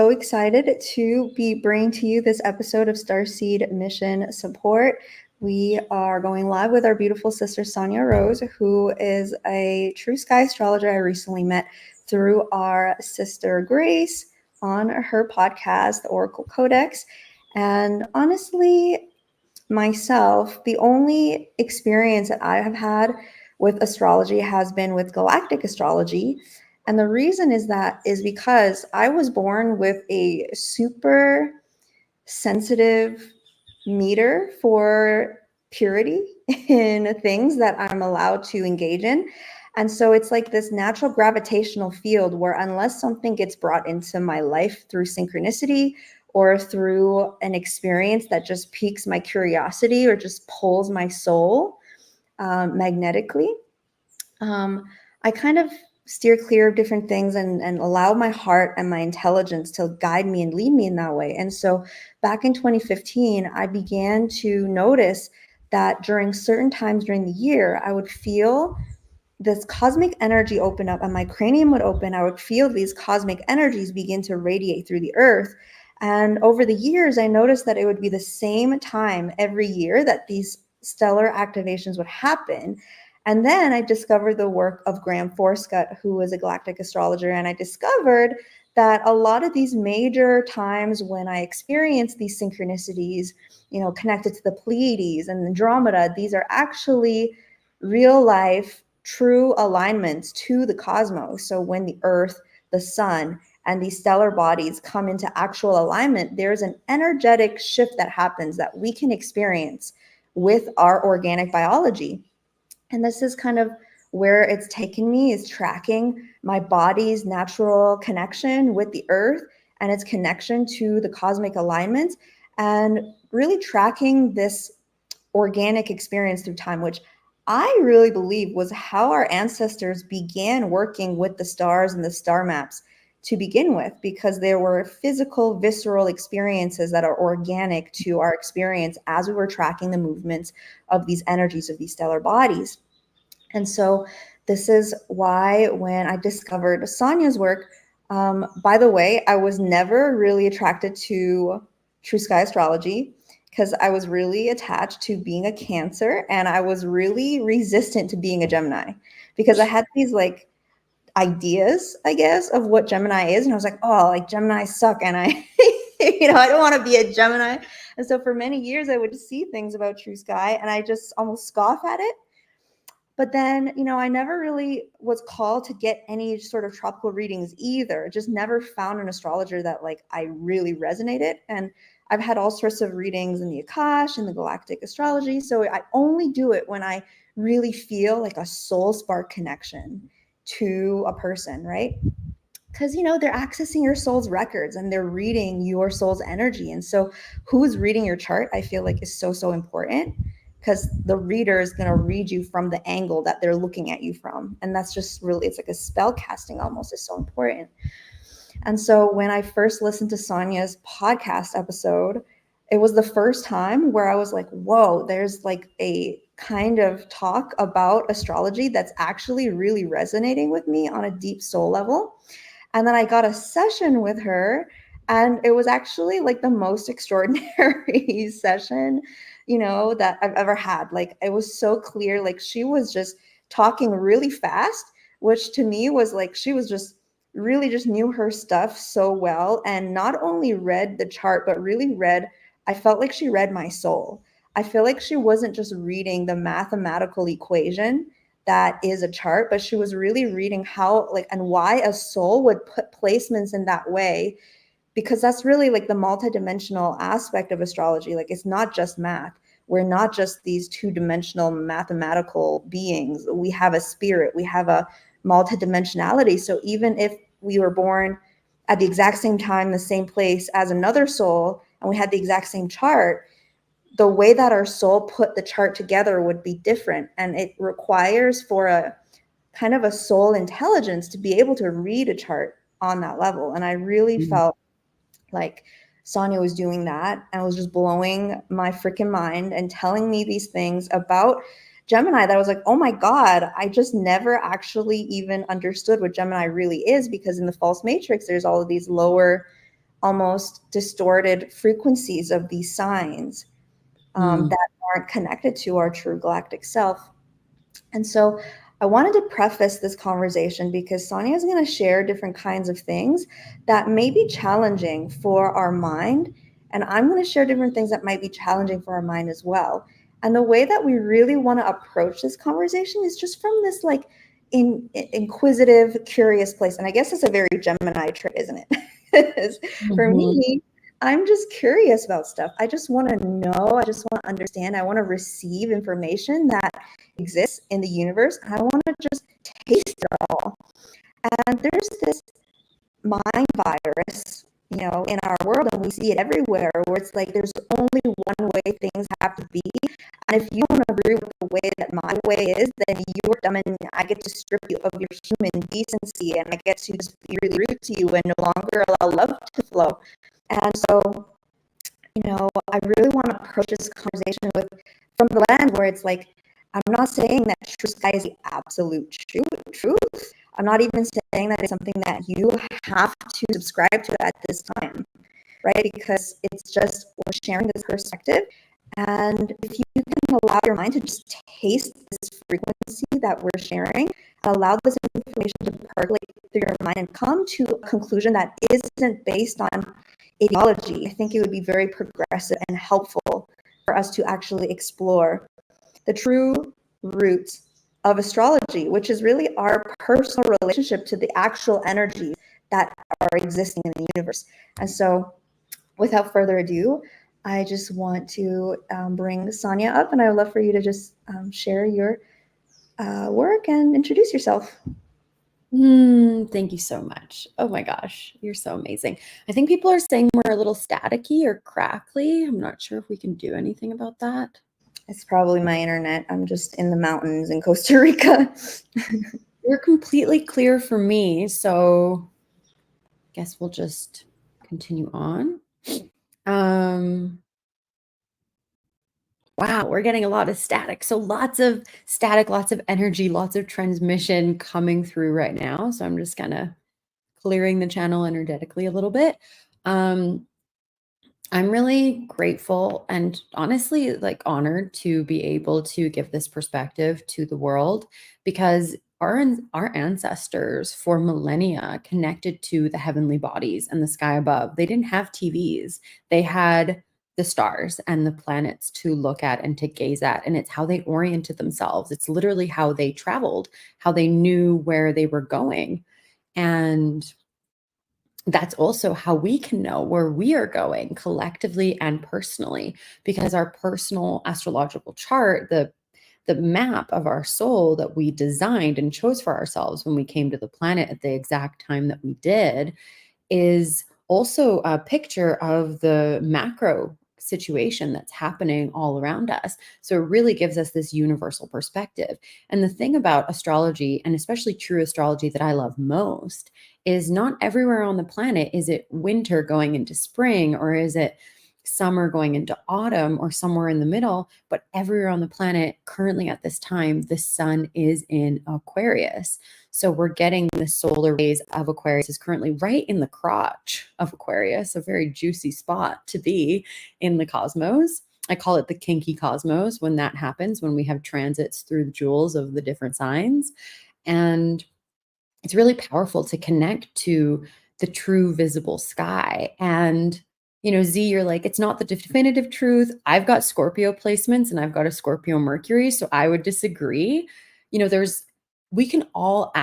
So excited to be bringing to you this episode of Starseed Mission Support. We are going live with our beautiful sister Sanja Rose, who is a true sky astrologer I recently met through our sister Grace on her podcast, The Oracle Codex. And honestly, myself, the only experience that I have had with astrology has been with galactic astrology. And the reason is because I was born with a super sensitive meter for purity in things that I'm allowed to engage in. And so it's like this natural gravitational field where unless something gets brought into my life through synchronicity or through an experience that just piques my curiosity or just pulls my soul magnetically, I kind of steer clear of different things and allow my heart and my intelligence to guide me and lead me in that way. And so back in 2015, I began to notice that during certain times during the year, I would feel this cosmic energy open up and my cranium would open. I would feel these cosmic energies begin to radiate through the earth. And over the years, I noticed that it would be the same time every year that these stellar activations would happen. And then I discovered the work of Graham Forscott, who was a galactic astrologer. And I discovered that a lot of these major times when I experienced these synchronicities, connected to the Pleiades and Andromeda, these are actually real life, true alignments to the cosmos. So when the Earth, the sun, and these stellar bodies come into actual alignment, there's an energetic shift that happens that we can experience with our organic biology. And this is kind of where it's taken me, is tracking my body's natural connection with the earth and its connection to the cosmic alignment, and really tracking this organic experience through time, which I really believe was how our ancestors began working with the stars and the star maps to begin with, because there were physical, visceral experiences that are organic to our experience as we were tracking the movements of these energies of these stellar bodies. And so this is why when I discovered Sanja's work, by the way, I was never really attracted to true sky astrology because I was really attached to being a Cancer, and I was really resistant to being a Gemini because I had these like ideas, I guess, of what Gemini is. And I was like, oh, like Gemini suck. And I, I don't want to be a Gemini. And so for many years, I would see things about true sky and I just almost scoff at it. But then, I never really was called to get any sort of tropical readings either. Just never found an astrologer that like I really resonated. And I've had all sorts of readings in the Akash and the galactic astrology. So I only do it when I really feel like a soul spark connection to a person, right? Because they're accessing your soul's records and they're reading your soul's energy. And so who's reading your chart, I feel like, is so important, because the reader is going to read you from the angle that they're looking at you from. And that's just really, it's like a spell casting almost, is so important. And so when I first listened to Sanja's podcast episode, it was the first time where I was like, whoa, there's like a kind of talk about astrology that's actually really resonating with me on a deep soul level. And then I got a session with her, and it was actually like the most extraordinary session, that I've ever had. Like, it was so clear. Like, she was just talking really fast, which to me was like, she was just really just knew her stuff so well, and not only read the chart, but really I felt like she read my soul. I feel like she wasn't just reading the mathematical equation that is a chart, but she was really reading how, like, and why a soul would put placements in that way, because that's really like the multidimensional aspect of astrology. Like, it's not just math. We're not just these two-dimensional mathematical beings. We have a spirit. We have a multidimensionality. So even if we were born at the exact same time, the same place as another soul, and we had the exact same chart, the way that our soul put the chart together would be different. And it requires for a kind of a soul intelligence to be able to read a chart on that level. And I really felt like Sanja was doing that and was just blowing my freaking mind and telling me these things about Gemini that I was like, oh my God, I just never actually even understood what Gemini really is, because in the false matrix, there's all of these lower almost distorted frequencies of these signs that aren't connected to our true galactic self. And so I wanted to preface this conversation because Sanja is going to share different kinds of things that may be challenging for our mind. And I'm going to share different things that might be challenging for our mind as well. And the way that we really want to approach this conversation is just from this like inquisitive, curious place. And I guess it's a very Gemini trait, isn't it? For me, I'm just curious about stuff. I just want to know. I just want to understand. I want to receive information that exists in the universe. I want to just taste it all. And there's this mind virus, in our world, and we see it everywhere, where it's like there's only one way things have to be. And if you don't agree with the way that my way is, then you're dumb and I get to strip you of your human decency and I get to just be really rude to you and no longer allow love to flow. And so, I really want to approach this conversation from the lens where it's like, I'm not saying that true sky is the absolute truth. I'm not even saying that it's something that you have to subscribe to at this time, right? Because it's just, we're sharing this perspective. And if you can allow your mind to just taste this frequency that we're sharing, allow this information to percolate through your mind and come to a conclusion that isn't based on ideology, I think it would be very progressive and helpful for us to actually explore the true roots of astrology, which is really our personal relationship to the actual energies that are existing in the universe. And so, without further ado, I just want to bring Sanja up, and I would love for you to just share your work and introduce yourself. Thank you so much. Oh my gosh, you're so amazing. I think people are saying we're a little staticky or crackly. I'm not sure if we can do anything about that. It's probably my internet. I'm just in the mountains in Costa Rica. You're completely clear for me, so I guess we'll just continue on. Wow, we're getting a lot of static. So lots of static, lots of energy, lots of transmission coming through right now. So I'm just kind of clearing the channel energetically a little bit. I'm really grateful and honestly like honored to be able to give this perspective to the world because our ancestors for millennia connected to the heavenly bodies and the sky above. They didn't have TVs. They had the stars and the planets to look at and to gaze at, and it's how they oriented themselves. It's literally how they traveled, how they knew where they were going. And that's also how we can know where we are going collectively and personally, because our personal astrological chart, the map of our soul that we designed and chose for ourselves when we came to the planet at the exact time that we did, is also a picture of the macro situation that's happening all around us. So it really gives us this universal perspective. And the thing about astrology, and especially true astrology that I love most, is not everywhere on the planet is it winter going into spring, or is it summer going into autumn, or somewhere in the middle, but everywhere on the planet currently at this time, the sun is in Aquarius. So we're getting the solar rays of Aquarius is currently right in the crotch of Aquarius, a very juicy spot to be in the cosmos. I call it the kinky cosmos when that happens, when we have transits through the jewels of the different signs. And it's really powerful to connect to the true visible sky. And Z, you're like, it's not the definitive truth. I've got Scorpio placements and I've got a Scorpio Mercury, so I would disagree. We can all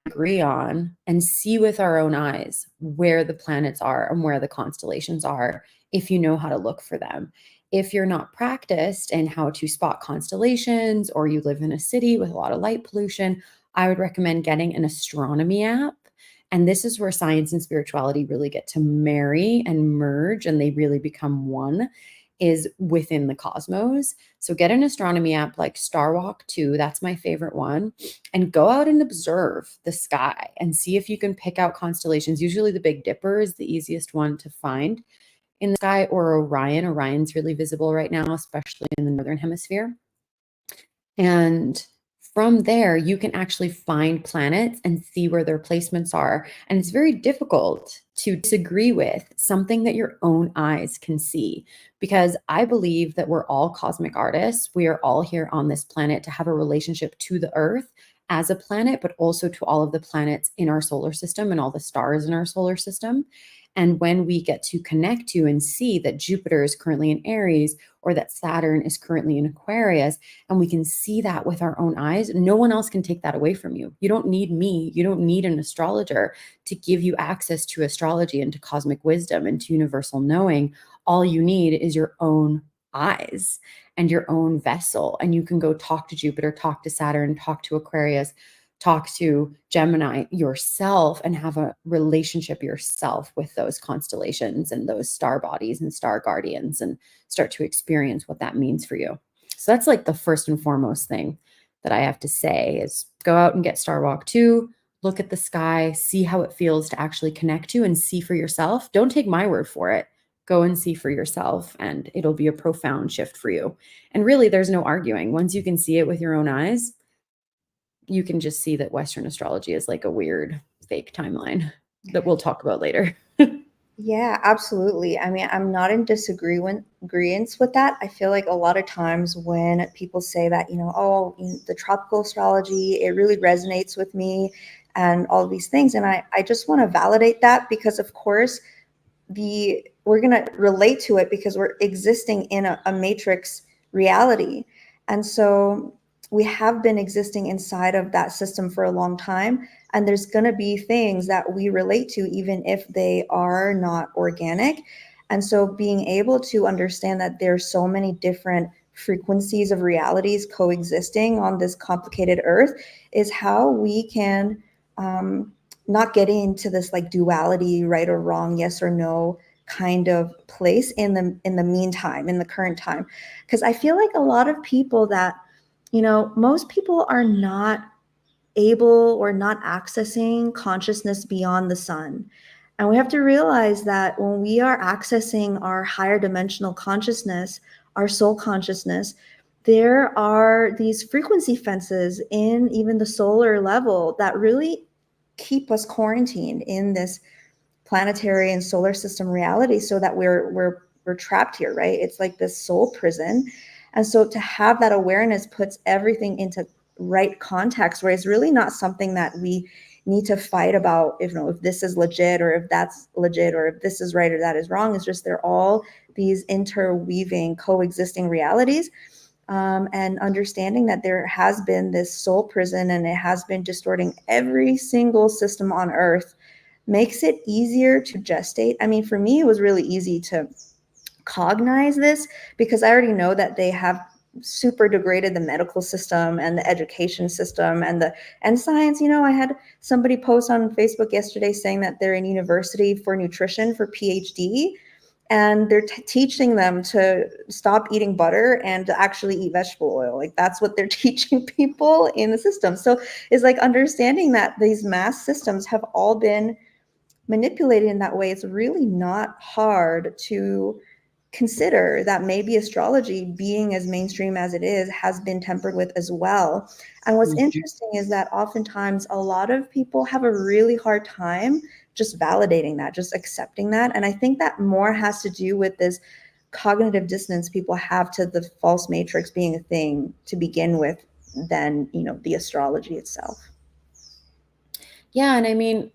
agree on and see with our own eyes where the planets are and where the constellations are if you know how to look for them. If you're not practiced in how to spot constellations, or you live in a city with a lot of light pollution, I would recommend getting an astronomy app. And this is where science and spirituality really get to marry and merge, and they really become one, is within the cosmos. So get an astronomy app like Starwalk 2, that's my favorite one, and go out and observe the sky and see if you can pick out constellations. Usually the Big Dipper is the easiest one to find in the sky, or Orion. Orion's really visible right now, especially in the northern hemisphere. And From there, you can actually find planets and see where their placements are. And it's very difficult to disagree with something that your own eyes can see, because I believe that we're all cosmic artists. We are all here on this planet to have a relationship to the Earth as a planet, but also to all of the planets in our solar system and all the stars in our solar system. And when we get to connect to and see that Jupiter is currently in Aries, or that Saturn is currently in Aquarius, and we can see that with our own eyes, no one else can take that away from you. You don't need me. You don't need an astrologer to give you access to astrology and to cosmic wisdom and to universal knowing. All you need is your own eyes and your own vessel. And you can go talk to Jupiter, talk to Saturn, talk to Aquarius, talk to Gemini yourself, and have a relationship yourself with those constellations and those star bodies and star guardians, and start to experience what that means for you. So that's like the first and foremost thing that I have to say is go out and get Star Walk 2, look at the sky, see how it feels to actually connect to and see for yourself. Don't take my word for it. Go and see for yourself, and it'll be a profound shift for you. And really, there's no arguing. Once you can see it with your own eyes, you can just see that Western astrology is like a weird fake timeline that we'll talk about later. Yeah, absolutely. I mean, I'm not in agreement with that. I feel like a lot of times when people say that, oh, the tropical astrology, it really resonates with me and all of these things. And I just want to validate that because, of course, we're going to relate to it because we're existing in a matrix reality. And so we have been existing inside of that system for a long time, and there's going to be things that we relate to even if they are not organic. And so being able to understand that there's so many different frequencies of realities coexisting on this complicated earth is how we can not getting into this like duality, right or wrong, yes or no kind of place in the meantime, in the current time. Because I feel like a lot of people that, most people are not able or not accessing consciousness beyond the sun. And we have to realize that when we are accessing our higher dimensional consciousness, our soul consciousness, there are these frequency fences in even the solar level that really keep us quarantined in this planetary and solar system reality so that we're trapped here, right? It's like this soul prison. And so to have that awareness puts everything into right context, where it's really not something that we need to fight about if this is legit or if that's legit or if this is right or that is wrong. It's just they're all these interweaving, coexisting realities. And understanding that there has been this soul prison and it has been distorting every single system on earth makes it easier to gestate. I mean, for me, it was really easy to cognize this because I already know that they have super degraded the medical system and the education system and science. I had somebody post on Facebook yesterday saying that they're in university for nutrition for PhD, and they're teaching them to stop eating butter and to actually eat vegetable oil. Like that's what they're teaching people in the system. So it's like understanding that these mass systems have all been manipulated in that way. It's really not hard to consider that maybe astrology, being as mainstream as it is, has been tempered with as well. And what's interesting is that oftentimes a lot of people have a really hard time just validating that, just accepting that. And I think that more has to do with this cognitive dissonance people have to the false matrix being a thing to begin with than, the astrology itself. Yeah. And I mean,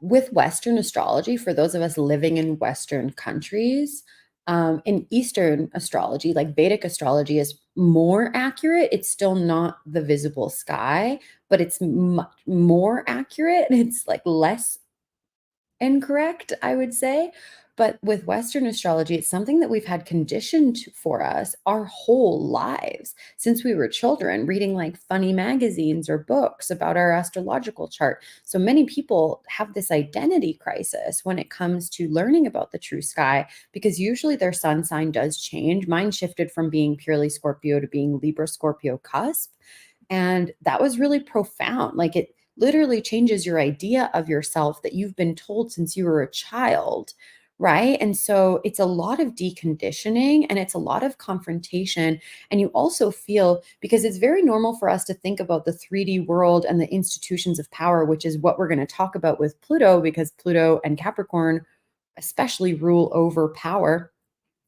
with Western astrology, for those of us living in Western countries, in Eastern astrology, like Vedic astrology, is more accurate. It's still not the visible sky, but it's much more accurate. It's like less incorrect, I would say. But with Western astrology, it's something that we've had conditioned for us our whole lives since we were children, reading like funny magazines or books about our astrological chart. So many people have this identity crisis when it comes to learning about the true sky, because usually their sun sign does change. Mine shifted from being purely Scorpio to being Libra Scorpio cusp. And that was really profound. Like it literally changes your idea of yourself that you've been told since you were a child, right? And so it's a lot of deconditioning and it's a lot of confrontation. And you also feel, because it's very normal for us to think about the 3D world and the institutions of power, which is what we're going to talk about with Pluto, because Pluto and Capricorn especially rule over power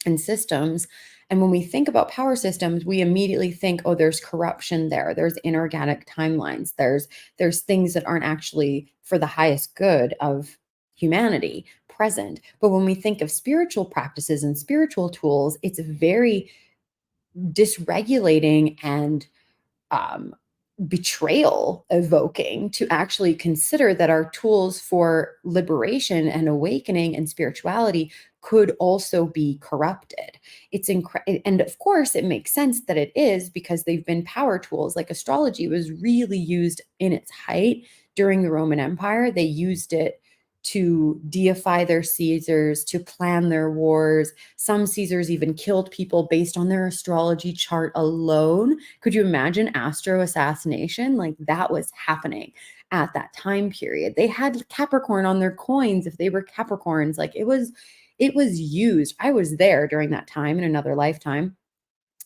and systems. And when we think about power systems, we immediately think, oh, there's corruption there. There's inorganic timelines. There's things that aren't actually for the highest good of humanity present. But when we think of spiritual practices and spiritual tools, it's very dysregulating and um, betrayal evoking to actually consider that our tools for liberation and awakening and spirituality could also be corrupted. It's incredible. And of course, it makes sense that it is, because they've been power tools. Like astrology was really used in its height during the Roman Empire. They used it to deify their Caesars, to plan their wars. Some Caesars even killed people based on their astrology chart alone. Could you imagine astro assassination? Like that was happening at that time period. They had Capricorn on their coins if they were Capricorns. Like it was used. I was there during that time in another lifetime.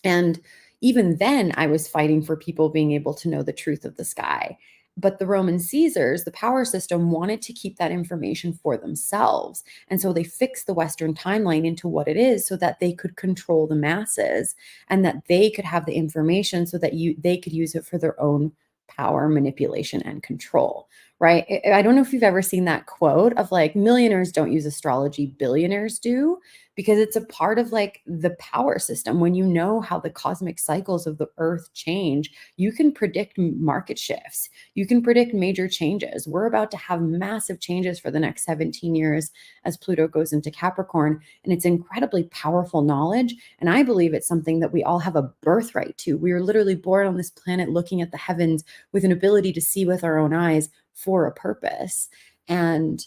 And even then, I was fighting for people being able to know the truth of the sky. But the Roman Caesars, the power system, wanted to keep that information for themselves. And so they fixed the Western timeline into what it is so that they could control the masses and that they could have the information so that they could use it for their own power, manipulation, and control. Right. I don't know if you've ever seen that quote of like, millionaires don't use astrology, billionaires do, because it's a part of like the power system. When you know how the cosmic cycles of the earth change, you can predict market shifts. You can predict major changes. We're about to have massive changes for the next 17 years as Pluto goes into Capricorn. And it's incredibly powerful knowledge. And I believe it's something that we all have a birthright to. We are literally born on this planet looking at the heavens with an ability to see with our own eyes for a purpose. And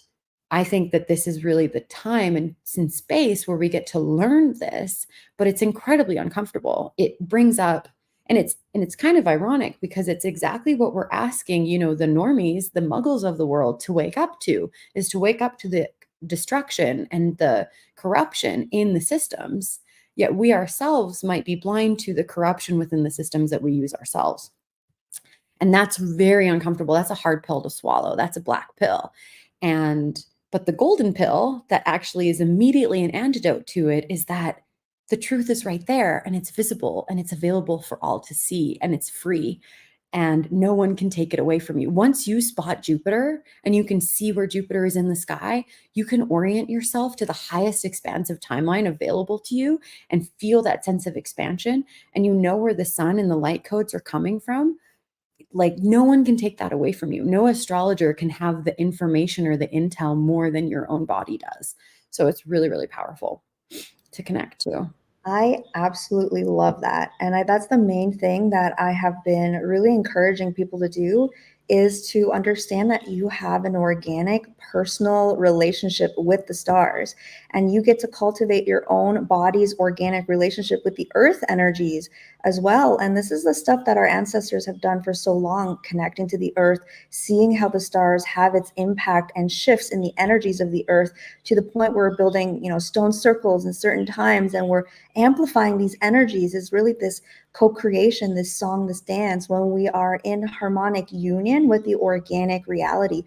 I think that this is really the time and in space where we get to learn this, but it's incredibly uncomfortable. It brings up, and it's kind of ironic because it's exactly what we're asking, the normies, the muggles of the world to wake up to, is to wake up to the destruction and the corruption in the systems. Yet we ourselves might be blind to the corruption within the systems that we use ourselves. And that's very uncomfortable. That's a hard pill to swallow. That's a black pill. But the golden pill that actually is immediately an antidote to it is that the truth is right there and it's visible and it's available for all to see and it's free and no one can take it away from you. Once you spot Jupiter and you can see where Jupiter is in the sky, you can orient yourself to the highest expansive timeline available to you and feel that sense of expansion. And you know where the sun and the light codes are coming from. Like no one can take that away from you. No astrologer can have the information or the intel more than your own body does. So it's really, really powerful to connect to. I absolutely love that. And that's the main thing that I have been really encouraging people to do, is to understand that you have an organic personal relationship with the stars, and you get to cultivate your own body's organic relationship with the earth energies as well. And this is the stuff that our ancestors have done for so long, connecting to the earth, seeing how the stars have its impact and shifts in the energies of the earth, to the point where we're building, stone circles in certain times, and we're amplifying these energies. Is really this co-creation, this song, this dance, when we are in harmonic union with the organic reality.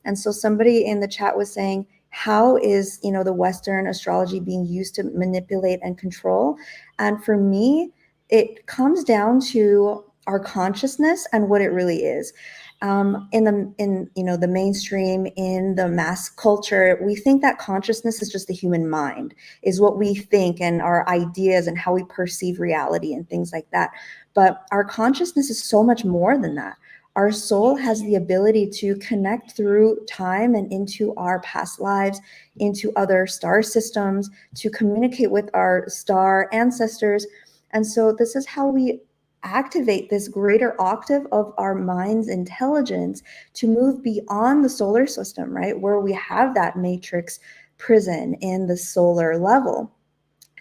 And so somebody in the chat was saying, how is the Western astrology being used to manipulate and control? And for me, it comes down to our consciousness and what it really is. In the mainstream, in the mass culture, we think that consciousness is just the human mind, is what we think, and our ideas and how we perceive reality and things like that. But our consciousness is so much more than that. Our soul has the ability to connect through time and into our past lives, into other star systems, to communicate with our star ancestors. And so this is how we activate this greater octave of our mind's intelligence to move beyond the solar system, right? Where we have that matrix prison in the solar level.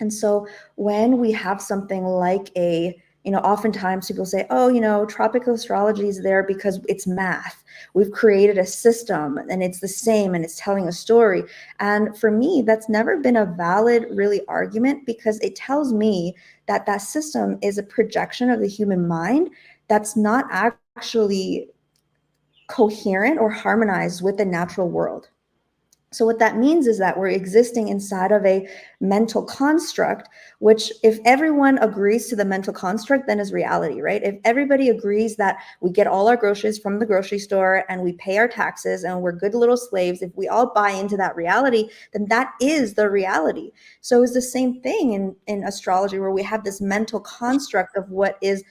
And so when we have something like a oftentimes people say, oh, tropical astrology is there because it's math. We've created a system and it's the same and it's telling a story. And for me, that's never been a valid, really, argument, because it tells me that that system is a projection of the human mind that's not actually coherent or harmonized with the natural world. So what that means is that we're existing inside of a mental construct, which, if everyone agrees to the mental construct, then is reality, right? If everybody agrees that we get all our groceries from the grocery store and we pay our taxes and we're good little slaves, if we all buy into that reality, then that is the reality. So it's the same thing in astrology, where we have this mental construct of what is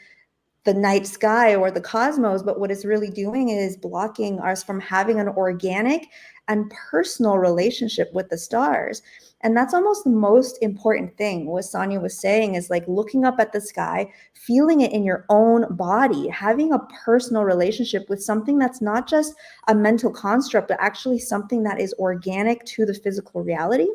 the night sky or the cosmos, but what it's really doing is blocking us from having an organic and personal relationship with the stars. And that's almost the most important thing. What Sanja was saying is like looking up at the sky, feeling it in your own body, having a personal relationship with something that's not just a mental construct, but actually something that is organic to the physical reality.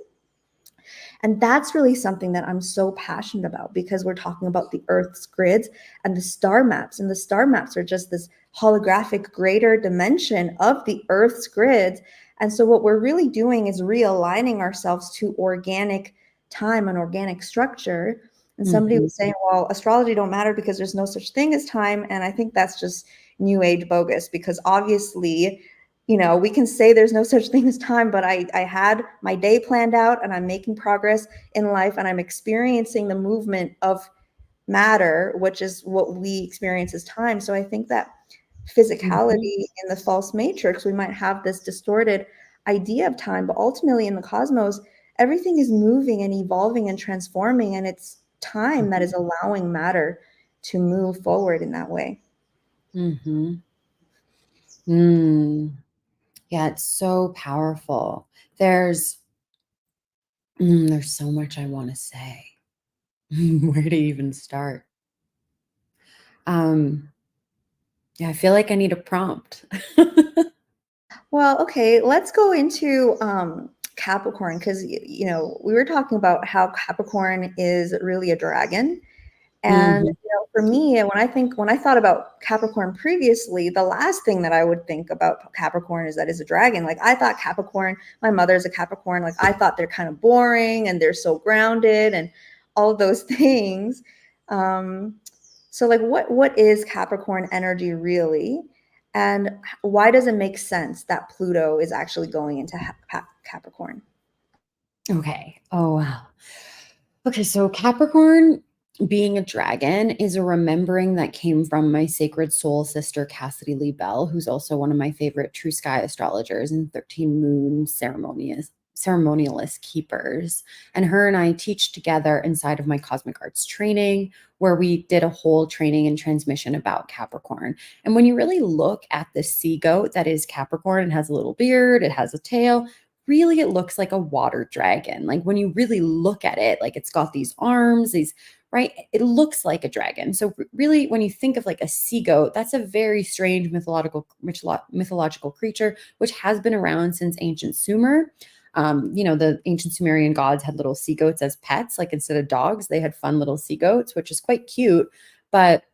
And that's really something that I'm so passionate about, because we're talking about the Earth's grids and the star maps. And the star maps are just this holographic greater dimension of the Earth's grids. And so what we're really doing is realigning ourselves to organic time and organic structure. And somebody was saying, well, astrology don't matter because there's no such thing as time. And I think that's just new age bogus, because obviously, we can say there's no such thing as time, but I had my day planned out and I'm making progress in life and I'm experiencing the movement of matter, which is what we experience as time. So I think that physicality in the false matrix, we might have this distorted idea of time, but ultimately in the cosmos, everything is moving and evolving and transforming, and it's time that is allowing matter to move forward in that way. Yeah, it's so powerful. There's so much I want to say. Where to even start? Yeah, I feel like I need a prompt. Well, okay, let's go into Capricorn, because we were talking about how Capricorn is really a dragon. And for me, when I thought about Capricorn previously, the last thing that I would think about Capricorn is that it's a dragon. Like, I thought Capricorn, my mother's a Capricorn, like I thought they're kind of boring and they're so grounded and all of those things. So like what is Capricorn energy really? And why does it make sense that Pluto is actually going into Capricorn? Okay. Oh, wow. Okay, so Capricorn, being a dragon, is a remembering that came from my sacred soul sister, Cassidy Lee Bell, who's also one of my favorite true sky astrologers and 13 moon ceremonialist keepers. And her and I teach together inside of my cosmic arts training, where we did a whole training and transmission about Capricorn. And when you really look at the sea goat that is Capricorn, it has a little beard, it has a tail. Really, it looks like a water dragon. Like when you really look at it, like it's got these arms, right? It looks like a dragon. So really, when you think of like a sea goat, that's a very strange mythological creature, which has been around since ancient Sumer. The ancient Sumerian gods had little sea goats as pets. Like instead of dogs, they had fun little sea goats, which is quite cute. But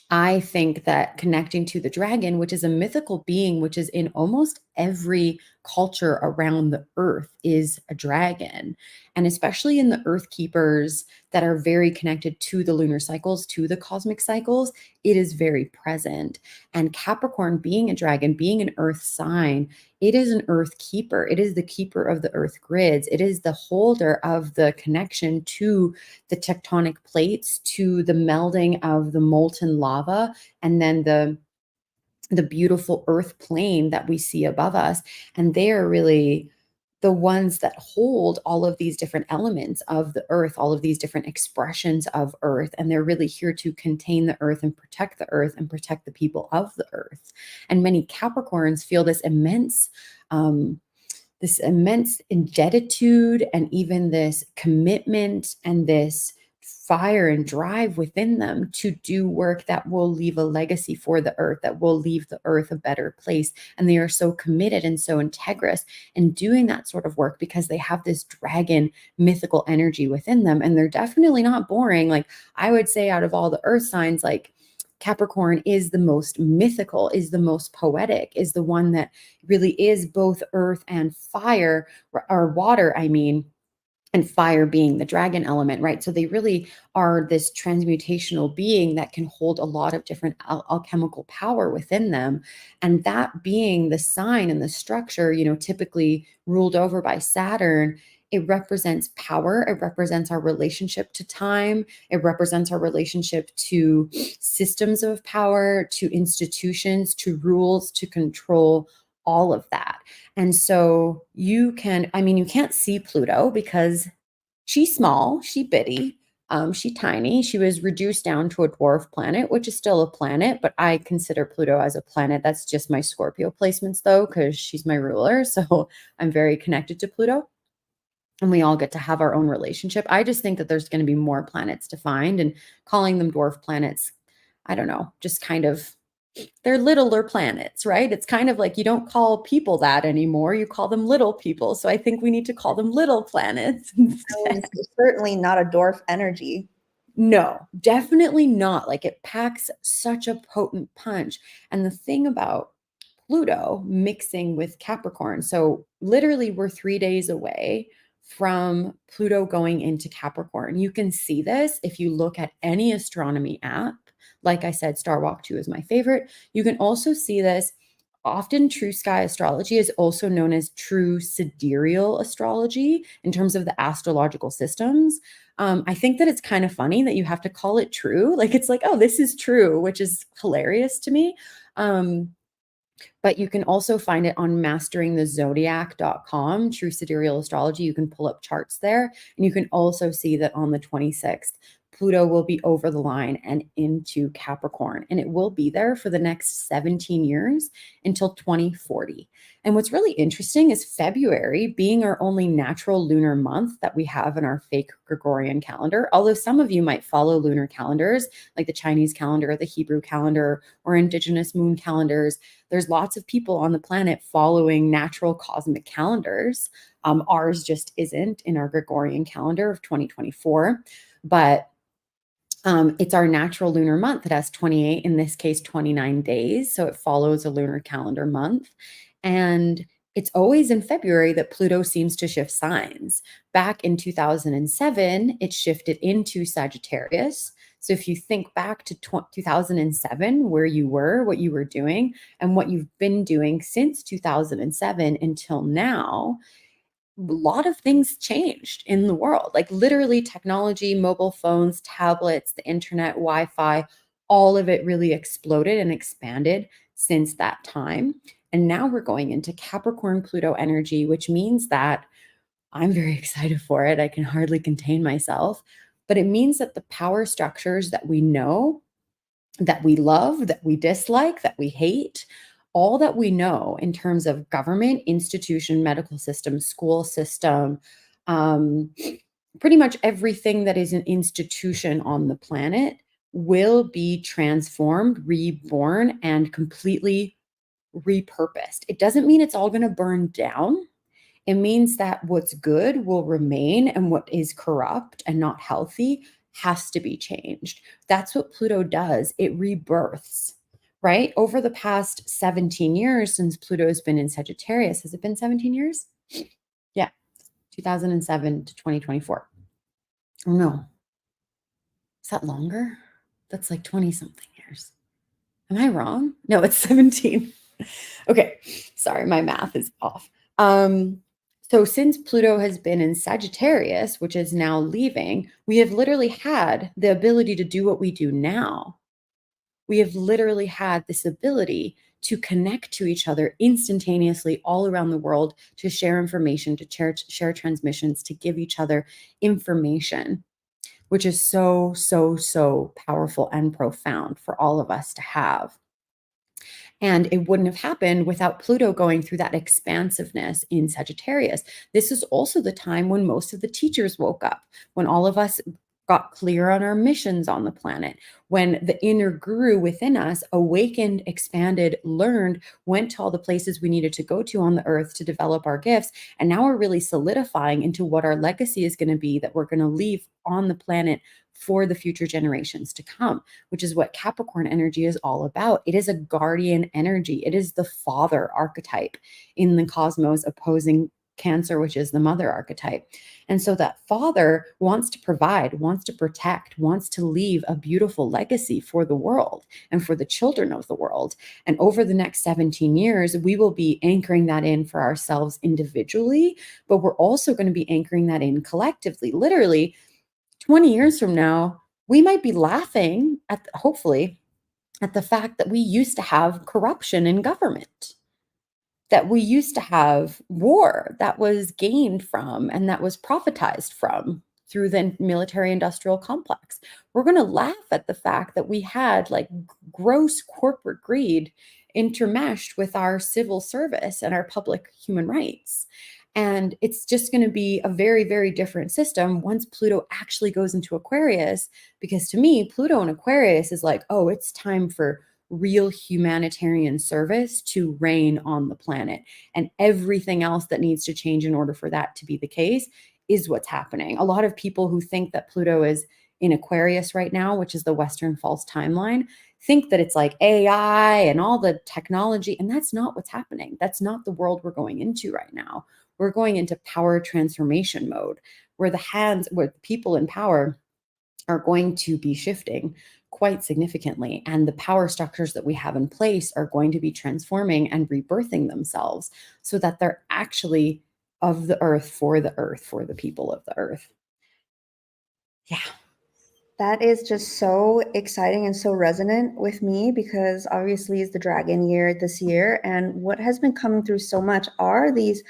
I think that connecting to the dragon, which is a mythical being, which is in almost every culture around the earth, is a dragon. And especially in the earth keepers that are very connected to the lunar cycles, to the cosmic cycles, it is very present. And Capricorn, being a dragon, being an earth sign, it is an earth keeper. It is the keeper of the earth grids. It is the holder of the connection to the tectonic plates, to the melding of the molten lava, and then the beautiful earth plane that we see above us. And they are really the ones that hold all of these different elements of the earth, all of these different expressions of earth. And they're really here to contain the earth and protect the earth and protect the people of the earth. And many Capricorns feel this immense ingratitude and even this commitment and this fire and drive within them to do work that will leave a legacy for the earth, that will leave the earth a better place. And they are so committed and so integrous in doing that sort of work because they have this dragon mythical energy within them. And they're definitely not boring. Like I would say out of all the earth signs, like Capricorn is the most mythical, is the most poetic, is the one that really is both earth and fire, or water, I mean, and fire being the dragon element, right? So they really are this transmutational being that can hold a lot of different alchemical power within them. And that being the sign and the structure, typically ruled over by Saturn, it represents power. It represents our relationship to time. It represents our relationship to systems of power, to institutions, to rules, to control, all of that. And so you can't see Pluto because she's small, she's bitty, she's tiny. She was reduced down to a dwarf planet, which is still a planet, but I consider Pluto as a planet. That's just my Scorpio placements though, because she's my ruler. So I'm very connected to Pluto. And we all get to have our own relationship. I just think that there's going to be more planets to find, and calling them dwarf planets, I don't know, just kind of, they're littler planets, right? It's kind of like you don't call people that anymore. You call them little people. So I think we need to call them little planets instead. It's certainly not a dwarf energy. No, definitely not. Like it packs such a potent punch. And the thing about Pluto mixing with Capricorn, so literally we're 3 days away from Pluto going into Capricorn. You can see this if you look at any astronomy app. Like I said, Star Walk 2 is my favorite. You can also see this. Often, true sky astrology is also known as true sidereal astrology in terms of the astrological systems. I think that it's kind of funny that you have to call it true. Like it's like, oh, this is true, which is hilarious to me. But you can also find it on masteringthezodiac.com, true sidereal astrology. You can pull up charts there. And you can also see that on the 26th, Pluto will be over the line and into Capricorn. And it will be there for the next 17 years until 2040. And what's really interesting is February being our only natural lunar month that we have in our fake Gregorian calendar. Although some of you might follow lunar calendars, like the Chinese calendar, the Hebrew calendar, or indigenous moon calendars. There's lots of people on the planet following natural cosmic calendars. Ours just isn't in our Gregorian calendar of 2024. But it's our natural lunar month. It has 28, in this case, 29 days. So it follows a lunar calendar month. And it's always in February that Pluto seems to shift signs. Back in 2007, it shifted into Sagittarius. So if you think back to 2007, where you were, what you were doing, and what you've been doing since 2007 until now, a lot of things changed in the world. Like literally technology, mobile phones, tablets, the internet, Wi-Fi, all of it really exploded and expanded since that time. And now we're going into Capricorn Pluto energy, which means that I'm very excited for it. I can hardly contain myself. But it means that the power structures that we know, that we love, that we dislike, that we hate, all that we know in terms of government, institution, medical system, school system, um, pretty much everything that is an institution on the planet will be transformed, reborn, and completely repurposed. It doesn't mean it's all going to burn down. It means that what's good will remain and what is corrupt and not healthy has to be changed. That's what Pluto does. It rebirths, right? Over the past 17 years since Pluto has been in Sagittarius, has it been 17 years? Yeah, 2007 to 2024. Oh no, is that longer? That's like 20 something years. Am I wrong? No, it's 17. Okay, sorry, my math is off. So since Pluto has been in Sagittarius, which is now leaving, we have literally had the ability to do what we do now. We have literally had this ability to connect to each other instantaneously all around the world, to share information, to share transmissions, to give each other information, which is so, so, so powerful and profound for all of us to have. And it wouldn't have happened without Pluto going through that expansiveness in Sagittarius. This is also the time when most of the teachers woke up, when all of us got clear on our missions on the planet, when the inner guru within us awakened, expanded, learned, went to all the places we needed to go to on the earth to develop our gifts. And now we're really solidifying into what our legacy is going to be, that we're going to leave on the planet for the future generations to come, which is what Capricorn energy is all about. It is a guardian energy. It is the father archetype in the cosmos, opposing Cancer, which is the mother archetype. And so that father wants to provide, wants to protect, wants to leave a beautiful legacy for the world and for the children of the world. And over the next 17 years, we will be anchoring that in for ourselves individually, but we're also going to be anchoring that in collectively. Literally, 20 years from now, we might be laughing at, hopefully, at the fact that we used to have corruption in government, that we used to have war that was gained from and that was profitized from through the military industrial complex. We're going to laugh at the fact that we had like gross corporate greed intermeshed with our civil service and our public human rights. And it's just going to be a very, very different system once Pluto actually goes into Aquarius. Because to me, Pluto in Aquarius is like, oh, it's time for real humanitarian service to reign on the planet. And everything else that needs to change in order for that to be the case is what's happening. A lot of people who think that Pluto is in Aquarius right now, which is the Western false timeline, think that it's like AI and all the technology. And that's not what's happening. That's not the world we're going into right now. We're going into power transformation mode, where the people in power are going to be shifting quite significantly. And the power structures that we have in place are going to be transforming and rebirthing themselves so that they're actually of the earth, for the people of the earth. Yeah. That is just so exciting and so resonant with me, because obviously it's the dragon year this year. And what has been coming through so much are these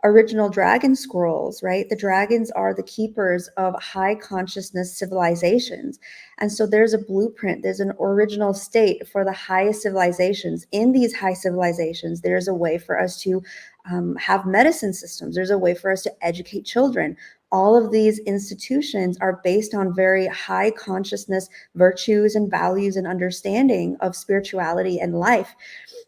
original dragon scrolls, right? The dragons are the keepers of high consciousness civilizations. And so there's a blueprint, there's an original state for the highest civilizations. In these high civilizations, there's a way for us to have medicine systems, there's a way for us to educate children. All of these institutions are based on very high consciousness virtues and values and understanding of spirituality and life.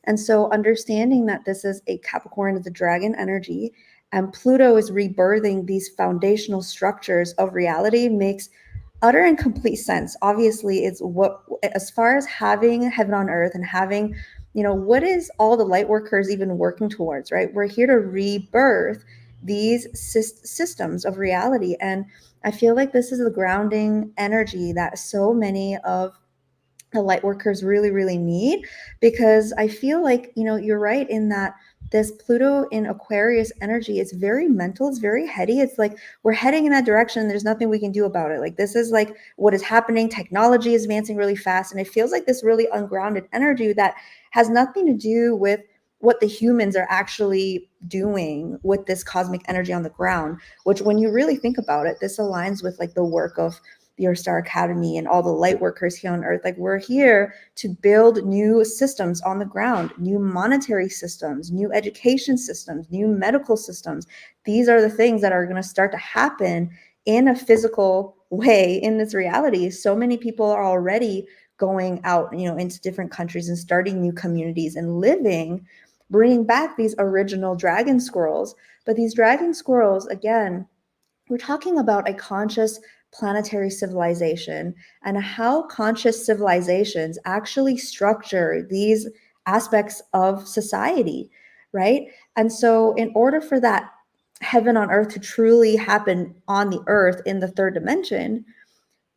And so understanding that this is a Capricorn, the dragon energy, and Pluto is rebirthing these foundational structures of reality makes utter and complete sense. Obviously, it's what, as far as having heaven on earth and having, what is all the light workers even working towards, right? We're here to rebirth these systems of reality. And I feel like this is the grounding energy that so many of the light workers really, really need, because I feel like, you're right in that this Pluto in Aquarius energy is very mental, it's very heady. It's like we're heading in that direction. There's nothing we can do about it. Like this is like what is happening. Technology is advancing really fast. And it feels like this really ungrounded energy that has nothing to do with what the humans are actually doing with this cosmic energy on the ground, which when you really think about it, this aligns with like the work of the Earthstar Academy and all the light workers here on Earth. Like we're here to build new systems on the ground, new monetary systems, new education systems, new medical systems. These are the things that are going to start to happen in a physical way in this reality. So many people are already going out, into different countries and starting new communities and living, bringing back these original dragon squirrels. But these dragon squirrels, again, we're talking about a conscious planetary civilization and how conscious civilizations actually structure these aspects of society, right? And so, in order for that heaven on earth to truly happen on the earth in the third dimension,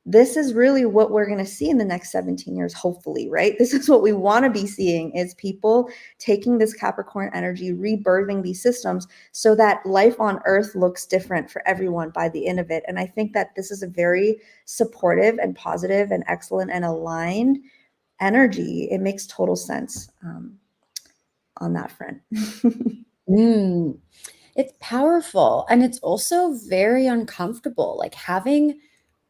this is really what we're going to see in the next 17 years, hopefully, right? This is what we want to be seeing, is people taking this Capricorn energy, rebirthing these systems so that life on earth looks different for everyone by the end of it. And I think that this is a very supportive and positive and excellent and aligned energy. It makes total sense on that front. Mm, it's powerful. And it's also very uncomfortable. Like having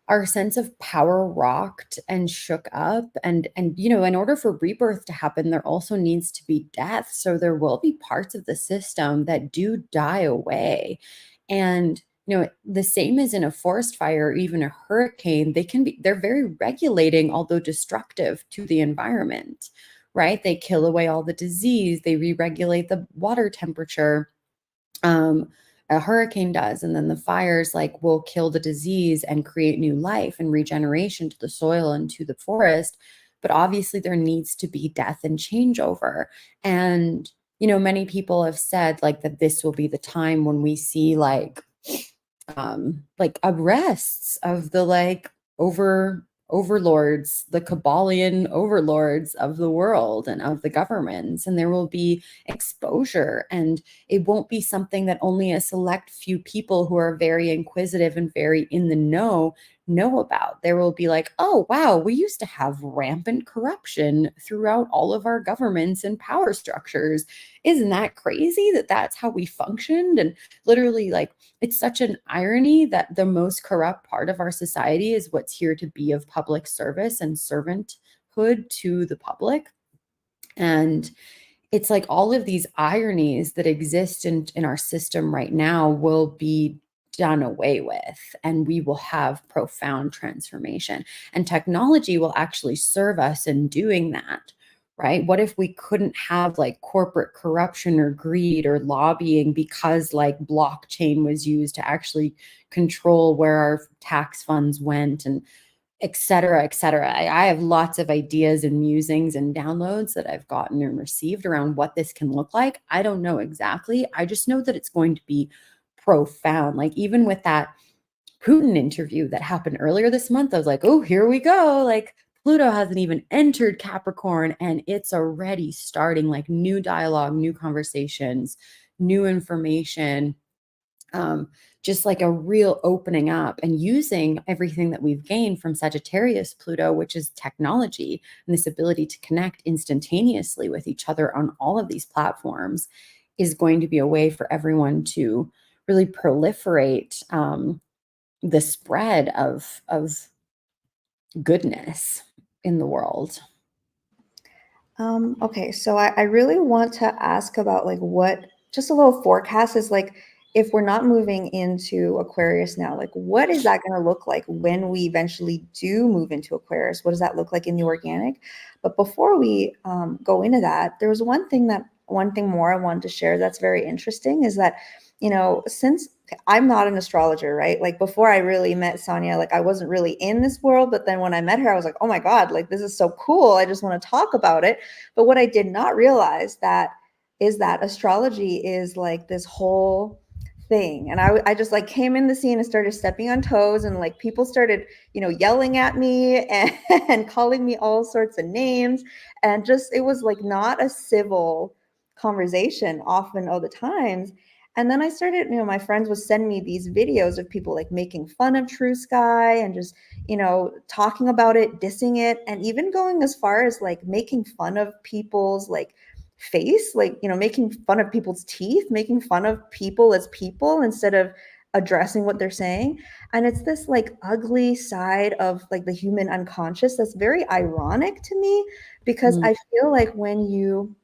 our sense of power rocked and shook up, and in order for rebirth to happen, there also needs to be death. So there will be parts of the system that do die away. And the same as in a forest fire or even a hurricane, they're very regulating, although destructive to the environment, right? They kill away all the disease, they re-regulate the water temperature. um, a hurricane does, and then the fires like will kill the disease and create new life and regeneration to the soil and to the forest. But obviously there needs to be death and changeover. And many people have said like that this will be the time when we see like arrests of the like overlords, the Kabbalion overlords of the world and of the governments, and there will be exposure, and it won't be something that only a select few people who are very inquisitive and very in the know about. There will be like, oh wow, we used to have rampant corruption throughout all of our governments and power structures. Isn't that crazy that that's how we functioned? And literally, like, it's such an irony that the most corrupt part of our society is what's here to be of public service and servanthood to the public. And it's like all of these ironies that exist in our system right now will be done away with, and we will have profound transformation. And technology will actually serve us in doing that, right? What if we couldn't have like corporate corruption or greed or lobbying because like blockchain was used to actually control where our tax funds went, and et cetera, et cetera. I have lots of ideas and musings and downloads that I've gotten and received around what this can look like. I don't know exactly. I just know that it's going to be profound. Like, even with that Putin interview that happened earlier this month, I was like, oh, here we go. Like, Pluto hasn't even entered Capricorn, and it's already starting like new dialogue, new conversations, new information, just like a real opening up and using everything that we've gained from Sagittarius Pluto, which is technology and this ability to connect instantaneously with each other on all of these platforms, is going to be a way for everyone to really proliferate the spread of goodness in the world. Okay, so I really want to ask about like what just a little forecast is like if we're not moving into Aquarius now, like what is that going to look like when we eventually do move into Aquarius? What does that look like in the organic? But before we go into that, there was one thing more I wanted to share that's very interesting is that, since I'm not an astrologer, right? Like before I really met Sanja, like I wasn't really in this world, but then when I met her, I was like, oh my God, like this is so cool. I just want to talk about it. But what I did not realize that is that astrology is like this whole thing. And I just like came in the scene and started stepping on toes, and like people started, yelling at me and calling me all sorts of names. And just, it was like not a civil conversation often all the times. And then I started, my friends would send me these videos of people like making fun of True Sky and just, talking about it, dissing it, and even going as far as like making fun of people's like face, like, making fun of people's teeth, making fun of people as people instead of addressing what they're saying. And it's this like ugly side of like the human unconscious that's very ironic to me, because Mm. I feel like when you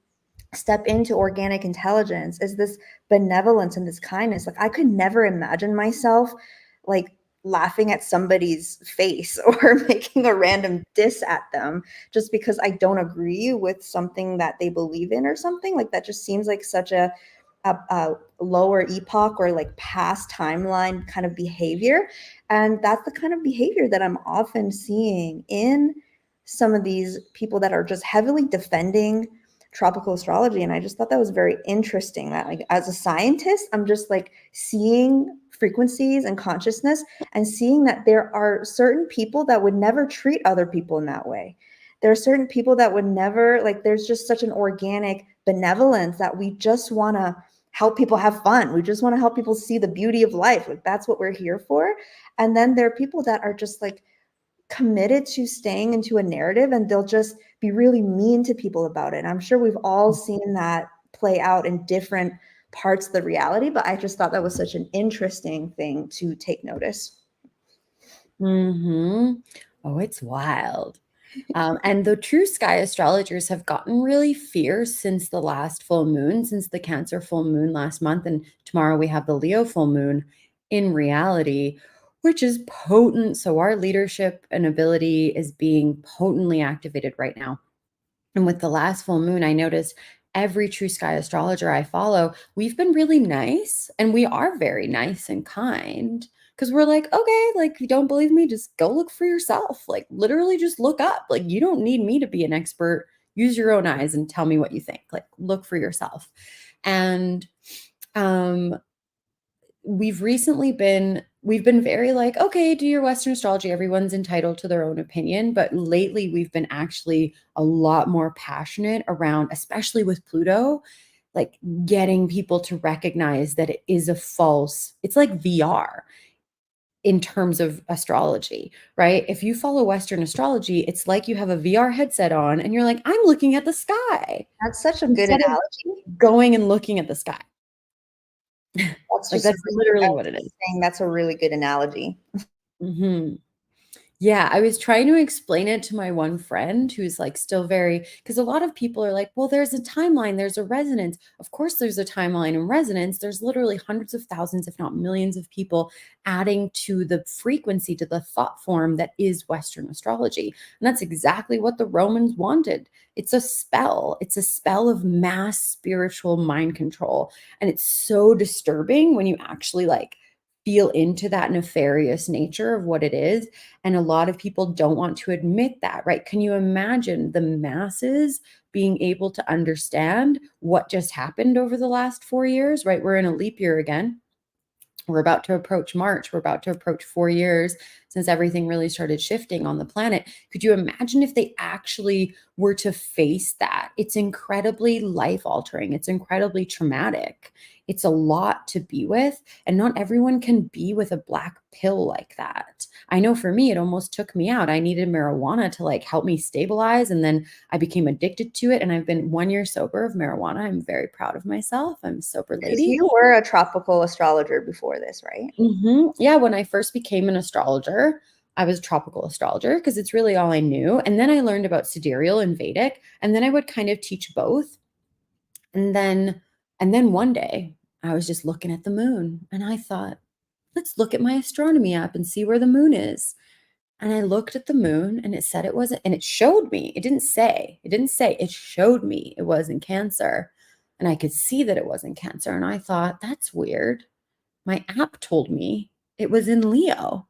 step into organic intelligence is this benevolence and this kindness. Like I could never imagine myself like laughing at somebody's face or making a random diss at them just because I don't agree with something that they believe in or something. Like that just seems like such a lower epoch or like past timeline kind of behavior. And that's the kind of behavior that I'm often seeing in some of these people that are just heavily defending tropical astrology. And I just thought that was very interesting that like as a scientist, I'm just like seeing frequencies and consciousness and seeing that there are certain people that would never treat other people in that way. There are certain people that would never, like, there's just such an organic benevolence that we just want to help people have fun. We just want to help people see the beauty of life. Like that's what we're here for. And then there are people that are just like committed to staying into a narrative, and they'll just be really mean to people about it. I'm sure we've all seen that play out in different parts of the reality, but I just thought that was such an interesting thing to take notice. Hmm. Oh, it's wild. And the true sky astrologers have gotten really fierce since the last full moon, since the Cancer full moon last month. And tomorrow we have the Leo full moon. in reality, which is potent. So our leadership and ability is being potently activated right now. And with the last full moon, I noticed every true sky astrologer I follow, we've been really nice, and we are very nice and kind, because we're like, okay, like, you don't believe me, just go look for yourself. Like, literally just look up. Like, you don't need me to be an expert. Use your own eyes and tell me what you think. Like, look for yourself. And um we've been very like, okay, do your Western astrology, everyone's entitled to their own opinion, but lately we've been actually a lot more passionate around, especially with Pluto, like getting people to recognize that it is a false, it's like VR in terms of astrology, right? If you follow Western astrology, it's like you have a VR headset on and you're like, I'm looking at the sky That's such a good instead of analogy. going and looking at the sky. That's Like, just that's literally what it is. saying that's a really good analogy. Mhm. Yeah, I was trying to explain it to my one friend who's like still very, because a lot of people are like, well, there's a timeline, there's a resonance. Of course, there's a timeline and resonance. There's literally hundreds of thousands, if not millions of people adding to the frequency, to the thought form that is Western astrology. And that's exactly what the Romans wanted. It's a spell, it's a spell of mass spiritual mind control. And it's so disturbing when you actually like feel into that nefarious nature of what it is. And a lot of people don't want to admit that, right? Can you imagine the masses being able to understand what just happened over the last 4 years, right? We're in a leap year again. We're about to approach March. We're about to approach 4 years since everything really started shifting on the planet. Could you imagine if they actually were to face that? It's incredibly life altering. It's incredibly traumatic. It's a lot to be with. And not everyone can be with a black pill like that. I know for me, it almost took me out. I needed marijuana to like help me stabilize. And then I became addicted to it. And I've been 1 year sober of marijuana. I'm very proud of myself. I'm a sober Because lady. you were a tropical astrologer before this, right? Yeah, when I first became an astrologer, I was a tropical astrologer because it's really all I knew. And then I learned about sidereal and Vedic, and then I would kind of teach both. And then one day I was just looking at the moon and I thought, let's look at my astronomy app and see where the moon is. And I looked at the moon and it said it wasn't, and it showed me. It didn't say, it showed me it was in Cancer. And I could see that it was in Cancer. And I thought, that's weird. My app told me it was in Leo.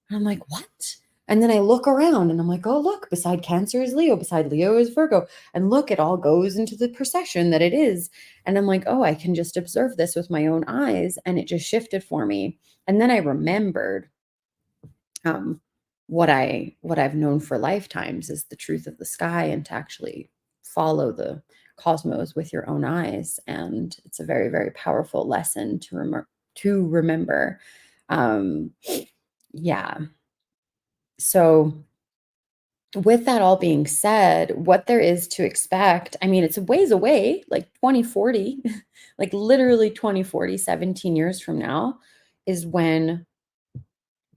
And I'm like, what? And then I look around and I'm like, oh, look, beside Cancer is Leo, beside Leo is Virgo. And look, it all goes into the procession that it is. And I'm like, oh, I can just observe this with my own eyes. And it just shifted for me. And then I remembered um, what I've known for lifetimes is the truth of the sky, and to actually follow the cosmos with your own eyes. And it's a very, very powerful lesson to remember. Um, yeah. So with that all being said, what there is to expect, I mean, it's a ways away, like 2040, like literally 2040, 17 years from now is when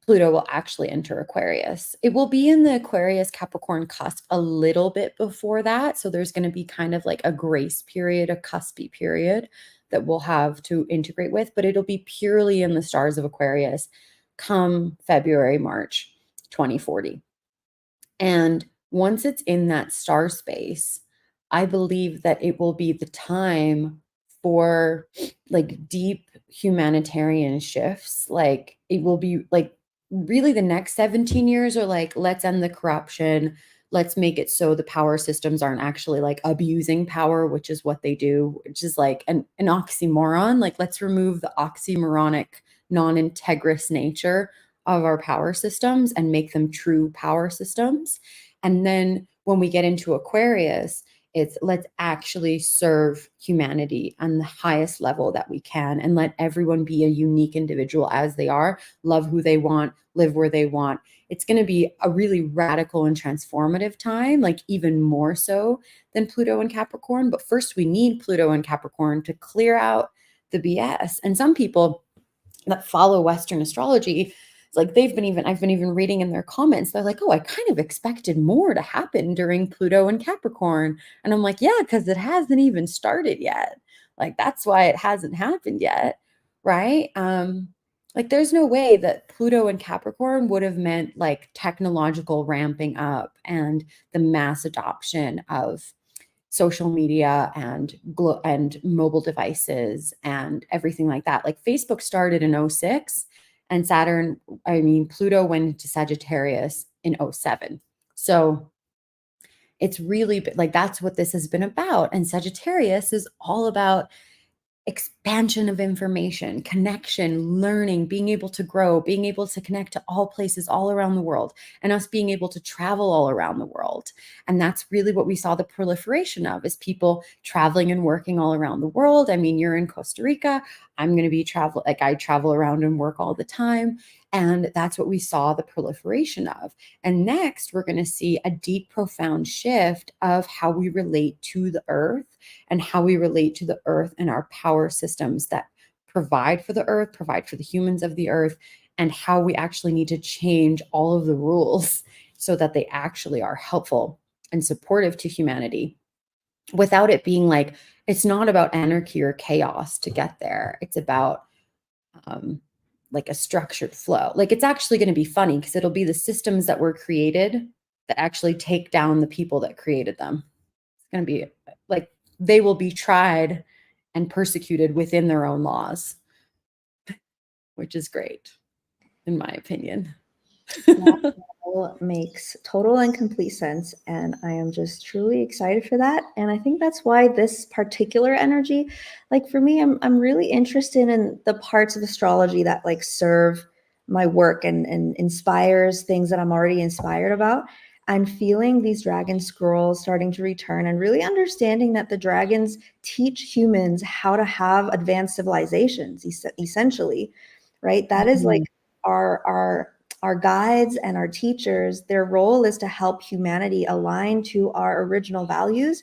Pluto will actually enter Aquarius. It will be in the Aquarius Capricorn cusp a little bit before that. So there's going to be kind of like a grace period, a cuspy period that we'll have to integrate with, but it'll be purely in the stars of Aquarius come February, March 2040. And once it's in that star space, I believe that it will be the time for like deep humanitarian shifts. Like it will be like really the next 17 years are like, let's end the corruption. Let's make it so the power systems aren't actually like abusing power, which is what they do, which is like an oxymoron. Like, let's remove the oxymoronic, non integrous nature of our power systems and make them true power systems. And then when we get into Aquarius, it's let's actually serve humanity on the highest level that we can and let everyone be a unique individual as they are, love who they want, live where they want. It's going to be a really radical and transformative time, like even more so than Pluto and Capricorn. But first, we need Pluto and Capricorn to clear out the BS. And some people that follow Western astrology, it's like I've been even reading in their comments, they're like, oh, I kind of expected more to happen during Pluto and Capricorn. And I'm like, yeah, because it hasn't even started yet. Like, that's why it hasn't happened yet. Right. Like, there's no way that Pluto and Capricorn would have meant like technological ramping up and the mass adoption of social media and mobile devices and everything like that. Like, Facebook started in '06, and Pluto went into Sagittarius in '07. So it's really like that's what this has been about. And Sagittarius is all about expansion of information, connection, learning, being able to grow, being able to connect to all places all around the world, and us being able to travel all around the world. And that's really what we saw the proliferation of, is people traveling and working all around the world. I mean, you're in Costa Rica. I'm going to be like I travel around and work all the time. And that's what we saw the proliferation of. And next, we're going to see a deep, profound shift of how we relate to the earth and how we relate to the earth and our power systems that provide for the earth, provide for the humans of the earth, and how we actually need to change all of the rules so that they actually are helpful and supportive to humanity without it being like, it's not about anarchy or chaos to get there. It's about um, like a structured flow. Like, it's actually going to be funny because it'll be the systems that were created that actually take down the people that created them. It's going to be like they will be tried and persecuted within their own laws, which is great, in my opinion. That all makes total and complete sense. And I am just truly excited for that. And I think that's why this particular energy, like for me, I'm really interested in the parts of astrology that like serve my work and inspires things that I'm already inspired about. I'm feeling these dragon scrolls starting to return and really understanding that the dragons teach humans how to have advanced civilizations, essentially, right? That is like Mhm. our guides and our teachers. Their role is to help humanity align to our original values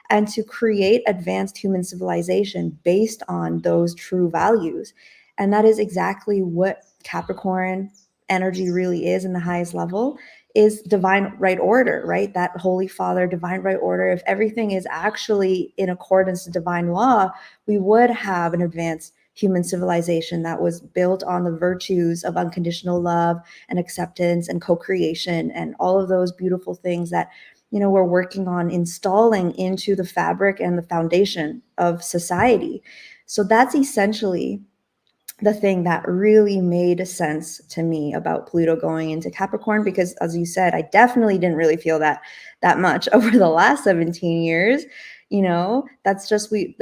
and to create advanced human civilization based on those true values. And that is exactly what Capricorn energy really is in the highest level, is divine right order, right? That Holy Father, divine right order. If everything is actually in accordance to divine law, we would have an advanced human civilization that was built on the virtues of unconditional love and acceptance and co-creation and all of those beautiful things that we're working on installing into the fabric and the foundation of society. So that's essentially the thing that really made sense to me about Pluto going into Capricorn, because as you said, I definitely didn't really feel that much over the last 17 years. That's just the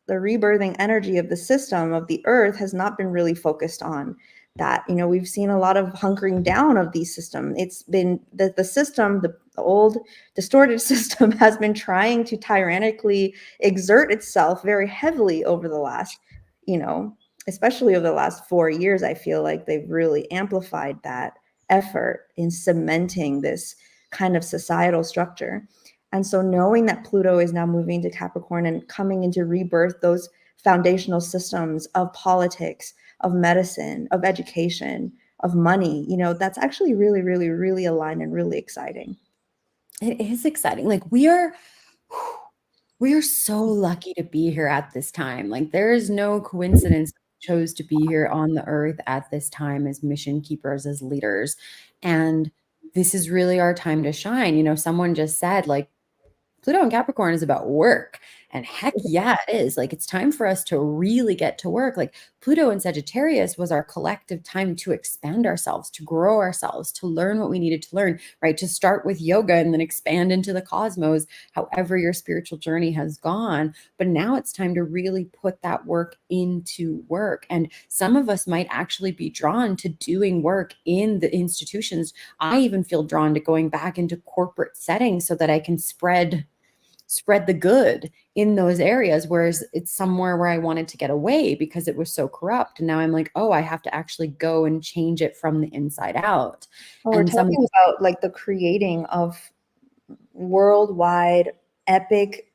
rebirthing energy of the system of the earth has not been really focused on that. We've seen a lot of hunkering down of these systems. It's been the system, the old distorted system has been trying to tyrannically exert itself very heavily over the last, you know, especially over the last 4 years. I feel like they've really amplified that effort in cementing this kind of societal structure. And so knowing that Pluto is now moving to Capricorn and coming into rebirth those foundational systems of politics, of medicine, of education, of money, that's actually really, really, really aligned and really exciting. It is exciting. Like, we are so lucky to be here at this time. Like, there is no coincidence we chose to be here on the earth at this time as mission keepers, as leaders. And this is really our time to shine. Someone just said, like, Pluto and Capricorn is about work. And heck yeah, it is. Like, it's time for us to really get to work. Like, Pluto and Sagittarius was our collective time to expand ourselves, to grow ourselves, to learn what we needed to learn, right? To start with yoga and then expand into the cosmos, however your spiritual journey has gone. But now it's time to really put that work into work. And some of us might actually be drawn to doing work in the institutions. I even feel drawn to going back into corporate settings so that I can spread the good in those areas, whereas it's somewhere where I wanted to get away because it was so corrupt. And now I'm like, oh, I have to actually go and change it from the inside out. Well, we're And some talking about like the creating of worldwide epic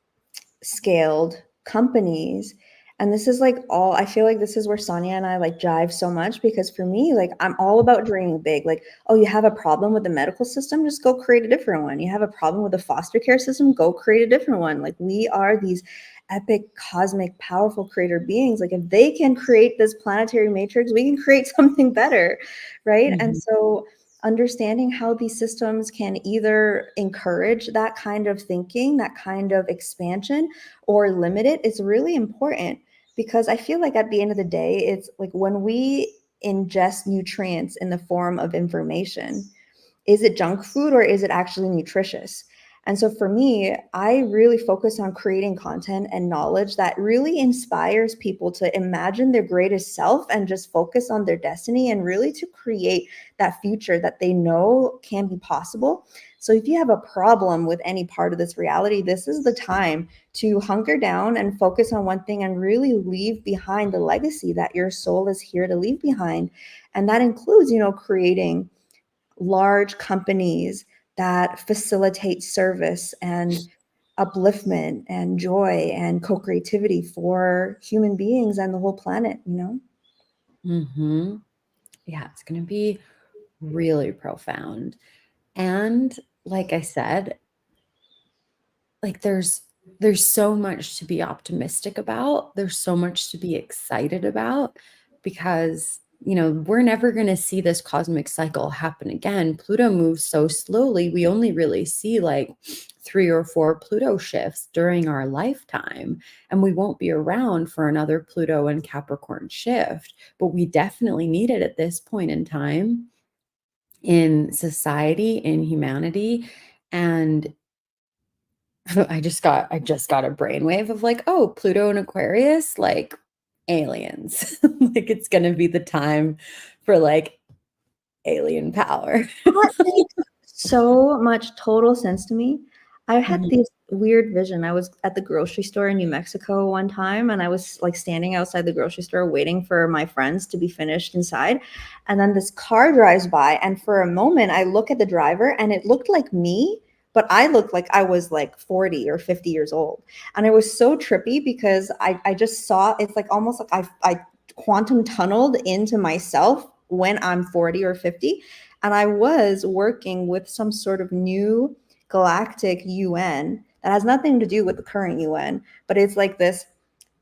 scaled companies And this is like all, I feel like this is where Sanja and I like jive so much, because for me, like I'm all about dreaming big. Like, oh, you have a problem with the medical system, just go create a different one. You have a problem with the foster care system, go create a different one. Like we are these epic, cosmic, powerful creator beings. Like if they can create this planetary matrix, we can create something better, right? And Mhm. so understanding how these systems can either encourage that kind of thinking, that kind of expansion, or limit it is really important, because I feel like at the end of the day, it's like when we ingest nutrients in the form of information, is it junk food or is it actually nutritious? And so for me, I really focus on creating content and knowledge that really inspires people to imagine their greatest self and just focus on their destiny, and really to create that future that they know can be possible. So if you have a problem with any part of this reality, this is the time to hunker down and focus on one thing and really leave behind the legacy that your soul is here to leave behind. And that includes, creating large companies that facilitate service and upliftment and joy and co-creativity for human beings and the whole planet. Mhm. Yeah, it's going to be really profound. And like I said, like there's so much to be optimistic about. There's so much to be excited about because, we're never going to see this cosmic cycle happen again. Pluto moves so slowly. We only really see like 3 or 4 Pluto shifts during our lifetime, and we won't be around for another Pluto and Capricorn shift. But we definitely need it at this point in time in society, in humanity. And I just got a brainwave of like, oh, Pluto and Aquarius, like aliens. Like it's gonna be the time for like alien power. That makes so much total sense to me. I had Mhm, this weird vision. I was at the grocery store in New Mexico one time, and I was like standing outside the grocery store waiting for my friends to be finished inside. And then this car drives by, and for a moment, I look at the driver and it looked like me, but I looked like I was like 40 or 50 years old. And it was so trippy because I just saw, it's like almost like I quantum tunneled into myself when I'm 40 or 50. And I was working with some sort of new galactic UN that has nothing to do with the current UN, but it's like this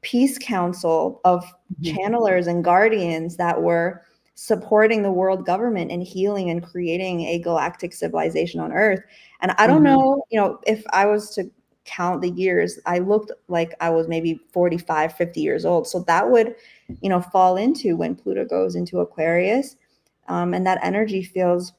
peace council of mhm, channelers and guardians that were supporting the world government and healing and creating a galactic civilization on Earth. And I don't mhm, know, if I was to count the years, I looked like I was maybe 45, 50 years old. So that would, fall into when Pluto goes into Aquarius. And that energy feels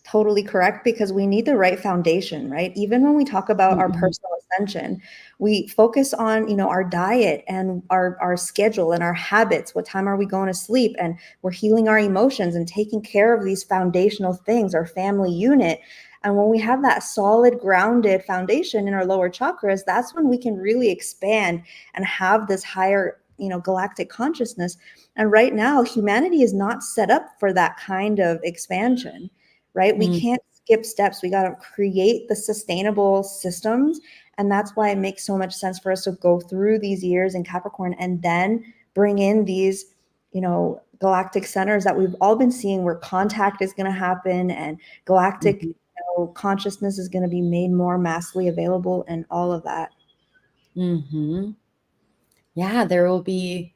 totally correct, because we need the right foundation, right? Even when we talk about our mhm, personal ascension, we focus on, our diet and our schedule and our habits. What time are we going to sleep? And we're healing our emotions and taking care of these foundational things, our family unit. And when we have that solid, grounded foundation in our lower chakras, that's when we can really expand and have this higher, galactic consciousness. And right now, humanity is not set up for that kind of expansion, right? We mhm, can't skip steps. We got to create the sustainable systems. And that's why it makes so much sense for us to go through these years in Capricorn and then bring in these, galactic centers that we've all been seeing, where contact is going to happen and galactic, mhm, consciousness is going to be made more massively available, and all of that. mhm. Yeah, there will be,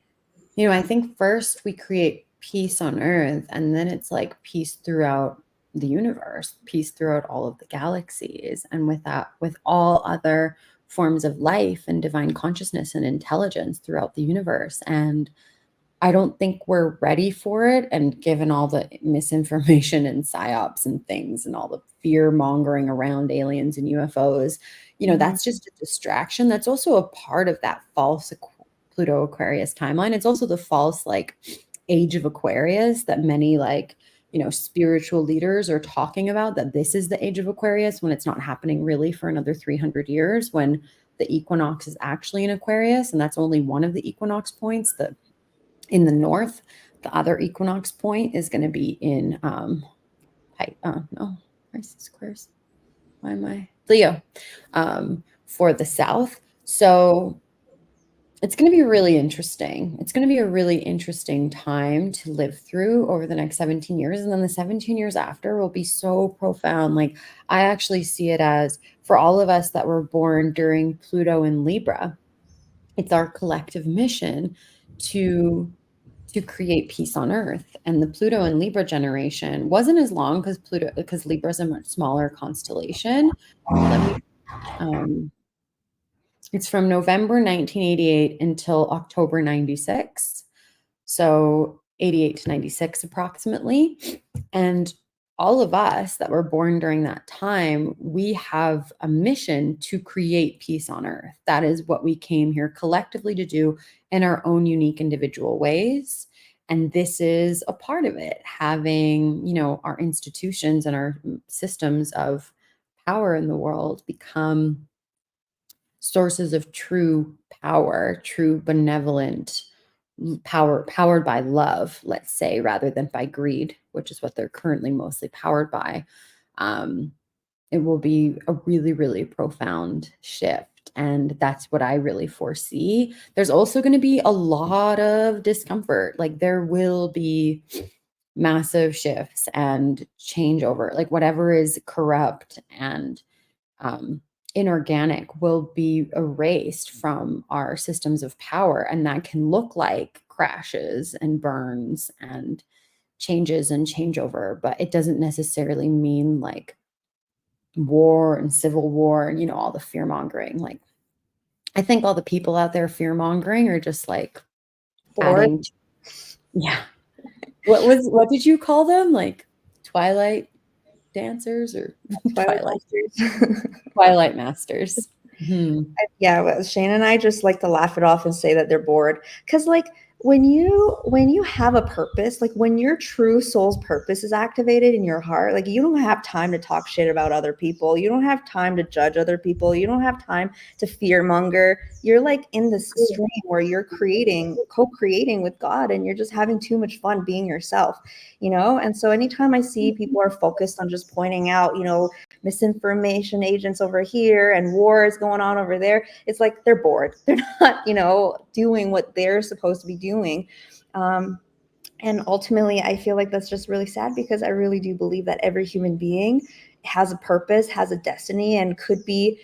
I think first we create peace on Earth, and then it's like peace throughout the universe, peace throughout all of the galaxies, and with that, with all other forms of life and divine consciousness and intelligence throughout the universe. And I don't think we're ready for it. And given all the misinformation and psyops and things and all the fear mongering around aliens and UFOs, Mhm. that's just a distraction. That's also a part of that false Pluto Aquarius timeline. It's also the false like age of Aquarius that many like, spiritual leaders are talking about, that this is the age of Aquarius when it's not happening really for another 300 years, when the equinox is actually in Aquarius. And that's only one of the equinox points. The in the north. The other equinox point is going to be in no, Pisces Aquarius. Why am I Leo? For the south. So It's going to be really interesting. It's going to be a really interesting time to live through over the next 17 years. And then the 17 years after will be so profound. Like, I actually see it as for all of us that were born during Pluto and Libra, it's our collective mission to create peace on earth. And the Pluto and Libra generation wasn't as long because Libra is a much smaller constellation. Let me it's from November 1988 until October 96. So 88 to 96 approximately. And all of us that were born during that time, we have a mission to create peace on earth. That is what we came here collectively to do in our own unique individual ways. And this is a part of it, having, our institutions and our systems of power in the world become sources of true power, true benevolent power, powered by love, let's say, rather than by greed, which is what they're currently mostly powered by. It will be a really, really profound shift. And that's what I really foresee. There's also going to be a lot of discomfort. Like, there will be massive shifts and changeover, like whatever is corrupt and inorganic will be erased from our systems of power. And that can look like crashes and burns and changes and changeover, but it doesn't necessarily mean like war and civil war and, all the fear mongering. Like, I think all the people out there fear mongering are just like Or yeah. What did you call them? Like Twilight dancers or Twilight Twilight Monsters. Twilight masters. Mhm. Yeah, well, Shane and I just like to laugh it off and say that they're bored. Because like when you have a purpose, like when your true soul's purpose is activated in your heart, like you don't have time to talk shit about other people. You don't have time to judge other people. You don't have time to fear monger. You're like in this stream where you're co-creating with God, and you're just having too much fun being yourself, And so anytime I see people are focused on just pointing out, misinformation agents over here and wars going on over there, it's like they're bored. They're not, doing what they're supposed to be doing. And ultimately, I feel like that's just really sad, because I really do believe that every human being has a purpose, has a destiny, and could be,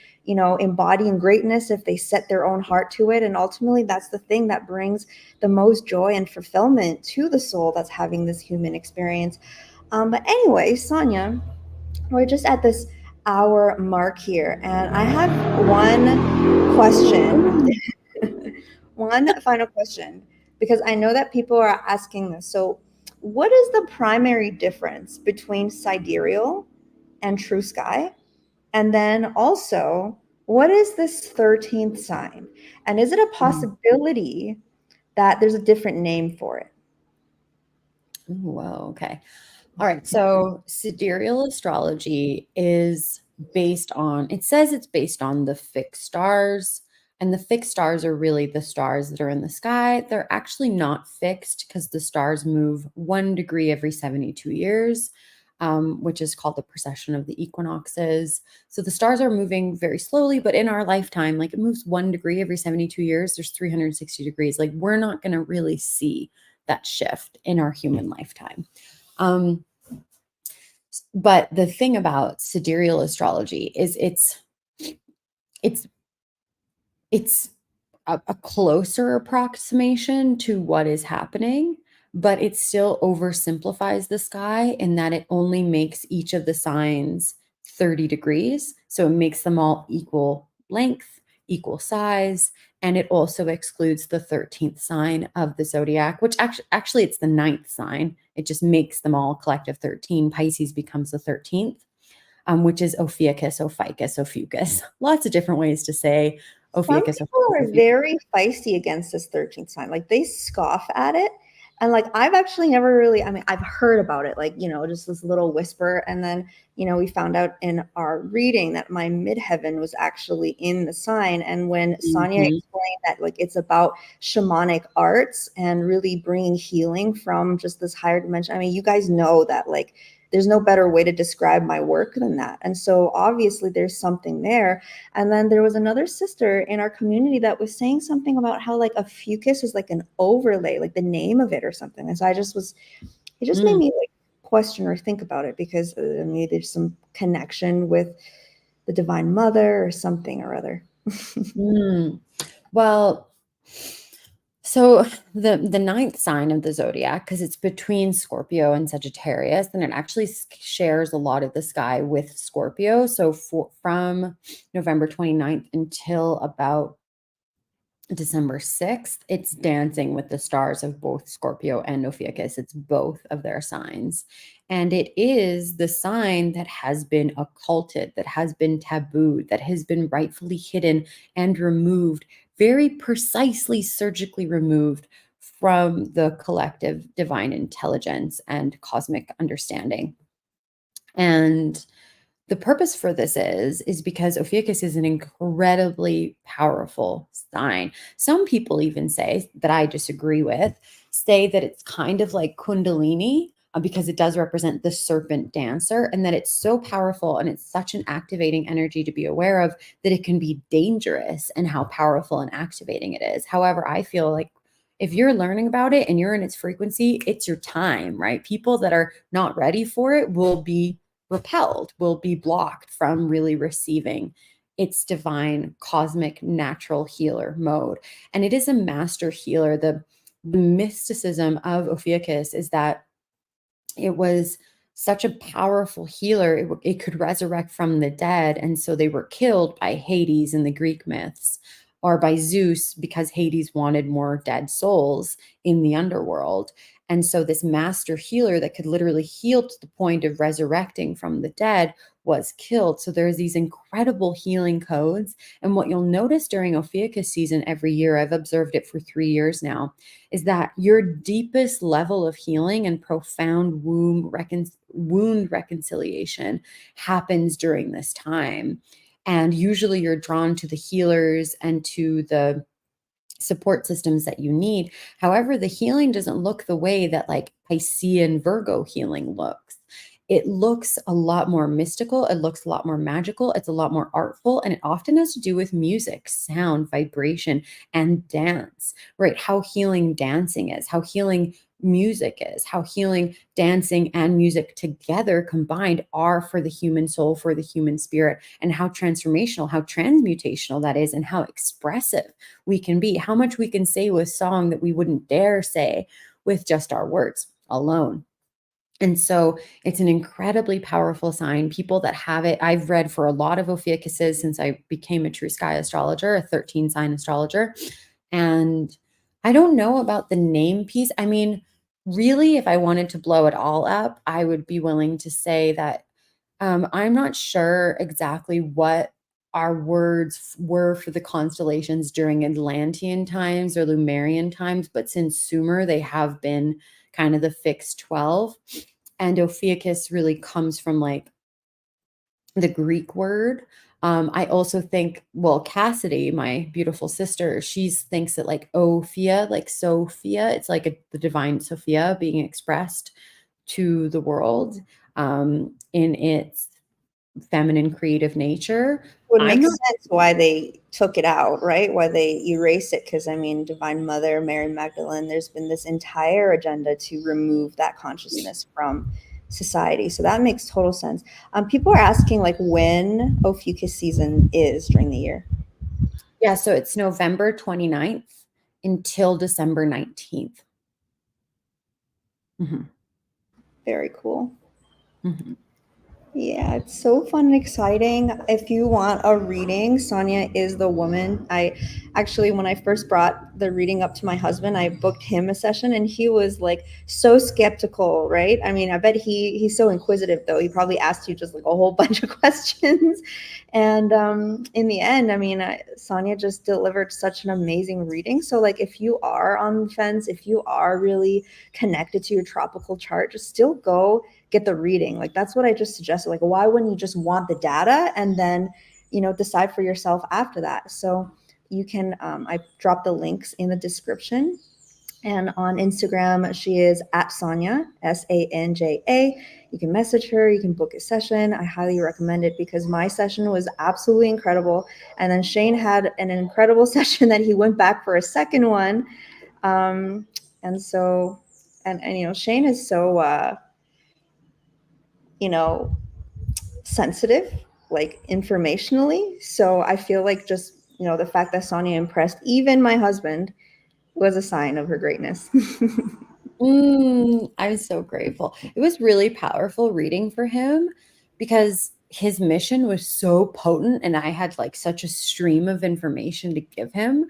embodying greatness if they set their own heart to it. And ultimately, that's the thing that brings the most joy and fulfillment to the soul that's having this human experience. But anyway, Sanja, we're just at this hour mark here, and I have one question, one final question, because I know that people are asking this. So, what is the primary difference between sidereal and true sky? And then also, what is this 13th sign? And is it a possibility that there's a different name for it? Ooh, whoa, okay. All right. So sidereal astrology is it says it's based on the fixed stars. And the fixed stars are really the stars that are in the sky. They're actually not fixed because the stars move 1 degree every 72 years, which is called the precession of the equinoxes. So the stars are moving very slowly, but in our lifetime, like it moves 1 degree every 72 years. There's 360 degrees. Like, we're not going to really see that shift in our human lifetime. But the thing about sidereal astrology is it's a closer approximation to what is happening, but it still oversimplifies the sky in that it only makes each of the signs 30 degrees. So it makes them all equal length, equal size, and it also excludes the 13th sign of the zodiac, which actually it's the ninth sign. It just makes them all collective 13. Pisces becomes the 13th, which is Ophiuchus, Ophiuchus, Ophiuchus. Lots of different ways to say Some Ophiuchus, people Ophiuchus, are Ophiuchus. very feisty against this 13th sign. Like they scoff at it. And like I've actually never really, I mean, I've heard about it, like, just this little whisper. And then, we found out in our reading that my midheaven was actually in the sign. And when Sanja Mhm. explained that, like, it's about shamanic arts and really bringing healing from just this higher dimension. I mean, you guys know that, like, there's no better way to describe my work than that. And so obviously there's something there. And then there was another sister in our community that was saying something about how like a fucus is like an overlay, like the name of it or something. And so it just made Mm. me like question or think about it, because maybe there's some connection with the Divine Mother or something or other. Mm. Well, so the ninth sign of the zodiac, because it's between Scorpio and Sagittarius, and it actually shares a lot of the sky with Scorpio. So from November 29th until about December 6th, it's dancing with the stars of both Scorpio and Ophiuchus. It's both of their signs. And it is the sign that has been occulted, that has been tabooed, that has been rightfully hidden and removed, very precisely surgically removed from the collective divine intelligence and cosmic understanding. And the purpose for this is because Ophiuchus is an incredibly powerful sign. Some people even say, that I disagree with, say that it's kind of like Kundalini, because it does represent the serpent dancer, and that it's so powerful and it's such an activating energy to be aware of that it can be dangerous and how powerful and activating it is. However, I feel like if you're learning about it and you're in its frequency, it's your time, right? People that are not ready for it will be repelled, will be blocked from really receiving its divine, cosmic, natural healer mode. And it is a master healer. The mysticism of Ophiuchus is that it was such a powerful healer. It could resurrect from the dead. And so they were killed by Hades in the Greek myths, or by Zeus, because Hades wanted more dead souls in the underworld. And so this master healer that could literally heal to the point of resurrecting from the dead was killed. So there's these incredible healing codes. And what you'll notice during Ophiuchus season every year, I've observed it for 3 years now, is that your deepest level of healing and profound wound reconciliation happens during this time. And usually you're drawn to the healers and to the support systems that you need. However, the healing doesn't look the way that like Piscean Virgo healing looks. It looks a lot more mystical. It looks a lot more magical. It's a lot more artful. And it often has to do with music, sound, vibration, and dance, right? How healing dancing is, how healing music is, how healing dancing and music together combined are for the human soul, for the human spirit, and how transformational, how transmutational that is, and how expressive we can be, how much we can say with song that we wouldn't dare say with just our words alone. And so it's an incredibly powerful sign. People that have it, I've read for a lot of Ophiuchuses since I became a true sky astrologer, a 13 sign astrologer. And I don't know about the name piece. I mean, really, if I wanted to blow it all up, I would be willing to say that I'm not sure exactly what our words were for the constellations during Atlantean times or Lemurian times, but since Sumer, they have been kind of the fixed 12. And Ophiuchus really comes from like the Greek word. I also think, well, Cassidy, my beautiful sister, she thinks that like Ophia, like Sophia, it's like the divine Sophia being expressed to the world in its feminine creative nature. Would I'm make not. sense why they took it out, right? Why they erased it. Because I mean, Divine Mother, Mary Magdalene, there's been this entire agenda to remove that consciousness from society. So that makes total sense. People are asking like when Ophiuchus season is during the year. Yeah, so it's November 29th until December 19th. Mhm, Very cool. mhm. Yeah, it's so fun and exciting. If you want a reading, Sonia is the woman. I actually, when I first brought the reading up to my husband, I booked him a session and he was like so skeptical, right? I mean, I bet he's so inquisitive though. He probably asked you just like a whole bunch of questions. And in the end, I mean, Sonia just delivered such an amazing reading. So like if you are on the fence, if you are really connected to your tropical chart, just still go get the reading. Like that's what I just suggested. Like, why wouldn't you just want the data and then, decide for yourself after that? So you can, I dropped the links in the description. And on Instagram, she is at Sanja, Sanja. You can message her, you can book a session. I highly recommend it because my session was absolutely incredible. And then Shane had an incredible session that he went back for a second one. Um, and so, and you know, Shane is so, you know, sensitive, like informationally. So I feel like just, you know, the fact that Sonia impressed even my husband was a sign of her greatness. I'm so grateful. It was really powerful reading for him because his mission was so potent and I had like such a stream of information to give him.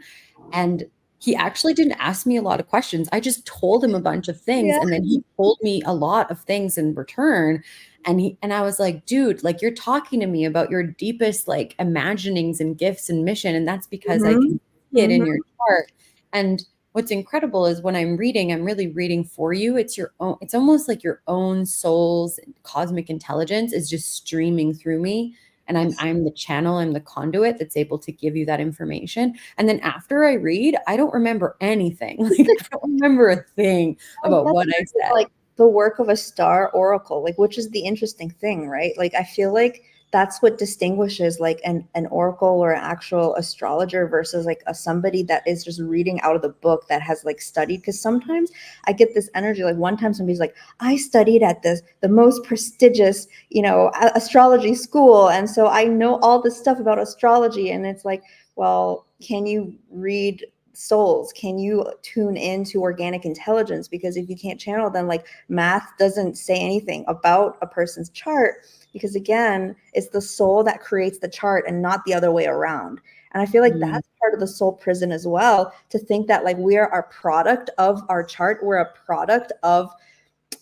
And he actually didn't ask me a lot of questions. I just told him a bunch of things Yeah. and then he told me a lot of things in return. And I was like, dude, like you're talking to me about your deepest like imaginings and gifts and mission. And that's because I Mm-hmm. can see it in your Mm-hmm. chart. And what's incredible is when I'm reading, I'm really reading for you. It's your own, it's almost like your own soul's cosmic intelligence is just streaming through me. And I'm the channel, I'm the conduit that's able to give you that information. And then after I read, I don't remember anything. Like I don't remember a thing I about guess what I this is said. like the work of a star oracle, like which is the interesting thing, right? Like I feel like that's what distinguishes like an oracle or an actual astrologer versus like a somebody that is just reading out of the book that has like studied. Because sometimes I get this energy, like one time somebody's like, I studied at this the most prestigious, you know, astrology school, and so I know all this stuff about astrology, and it's like, well, can you read souls? Can you tune into organic intelligence? Because if you can't channel, then like math doesn't say anything about a person's chart, because again, it's the soul that creates the chart and not the other way around. And I feel like Mm, that's part of the soul prison as well, to think that like we are a product of our chart, we're a product of,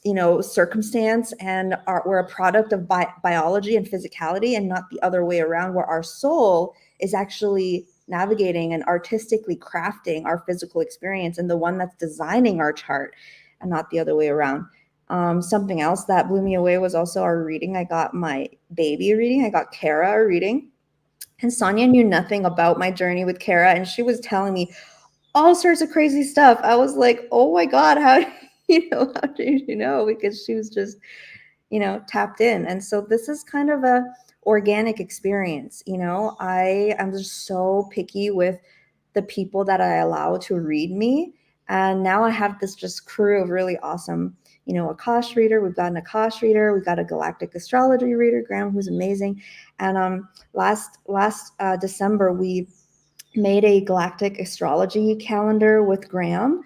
you know, circumstance, and we're a product of biology and physicality, and not the other way around, where our soul is actually navigating and artistically crafting our physical experience, and the one that's designing our chart, and not the other way around. Something else that blew me away was also our reading. I got my baby reading. I got Kara a reading, and Sonia knew nothing about my journey with Kara, and she was telling me all sorts of crazy stuff. I was like, oh my God, how, you know, how did you know? Because she was just, you know, tapped in. And so this is kind of a organic experience. You know, I am just so picky with the people that I allow to read me. And now I have this just crew of really awesome, you know, Akash reader. We've got an Akash reader. We've got a galactic astrology reader, Graham, who's amazing. And last December, we made a galactic astrology calendar with Graham.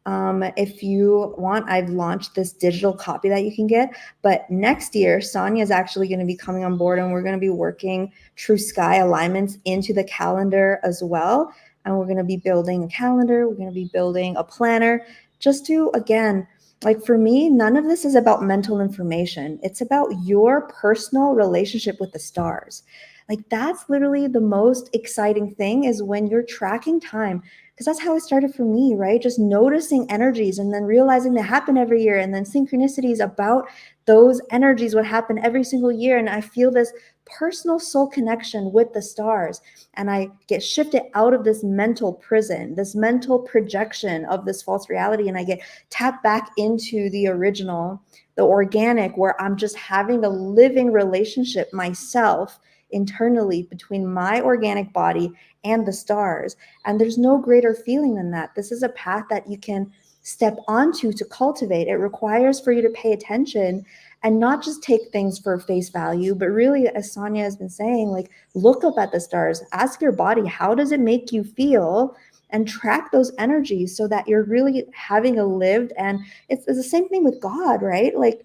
If you want, I've launched this digital copy that you can get. But next year, Sonia is actually going to be coming on board, and we're going to be working true sky alignments into the calendar as well. And we're going to be building a calendar, we're going to be building a planner, just to, again, like for me, none of this is about mental information. It's about your personal relationship with the stars. Like that's literally the most exciting thing, is when you're tracking time, because that's how it started for me, right? Just noticing energies and then realizing they happen every year, and then synchronicities about those energies would happen every single year, and I feel this personal soul connection with the stars, and I get shifted out of this mental prison, this mental projection of this false reality, and I get tapped back into the original, the organic, where I'm just having a living relationship myself internally between my organic body and the stars. And there's no greater feeling than that. This is a path that you can step onto to cultivate. It requires for you to pay attention and not just take things for face value, but really, as Sonia has been saying, like look up at the stars, ask your body, how does it make you feel? And track those energies so that you're really having a lived, and it's the same thing with God, right? Like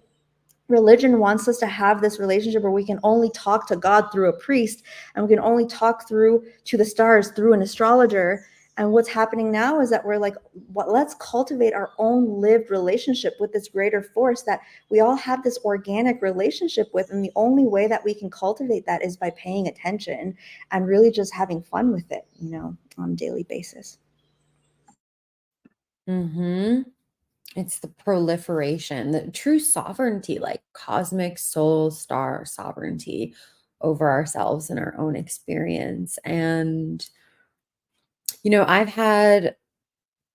religion wants us to have this relationship where we can only talk to God through a priest, and we can only talk through to the stars through an astrologer. And what's happening now is that we're like, what, let's cultivate our own lived relationship with this greater force that we all have this organic relationship with. And the only way that we can cultivate that is by paying attention and really just having fun with it, you know, on a daily basis. mhm. It's the proliferation, the true sovereignty, like cosmic soul star sovereignty over ourselves and our own experience. And, I've had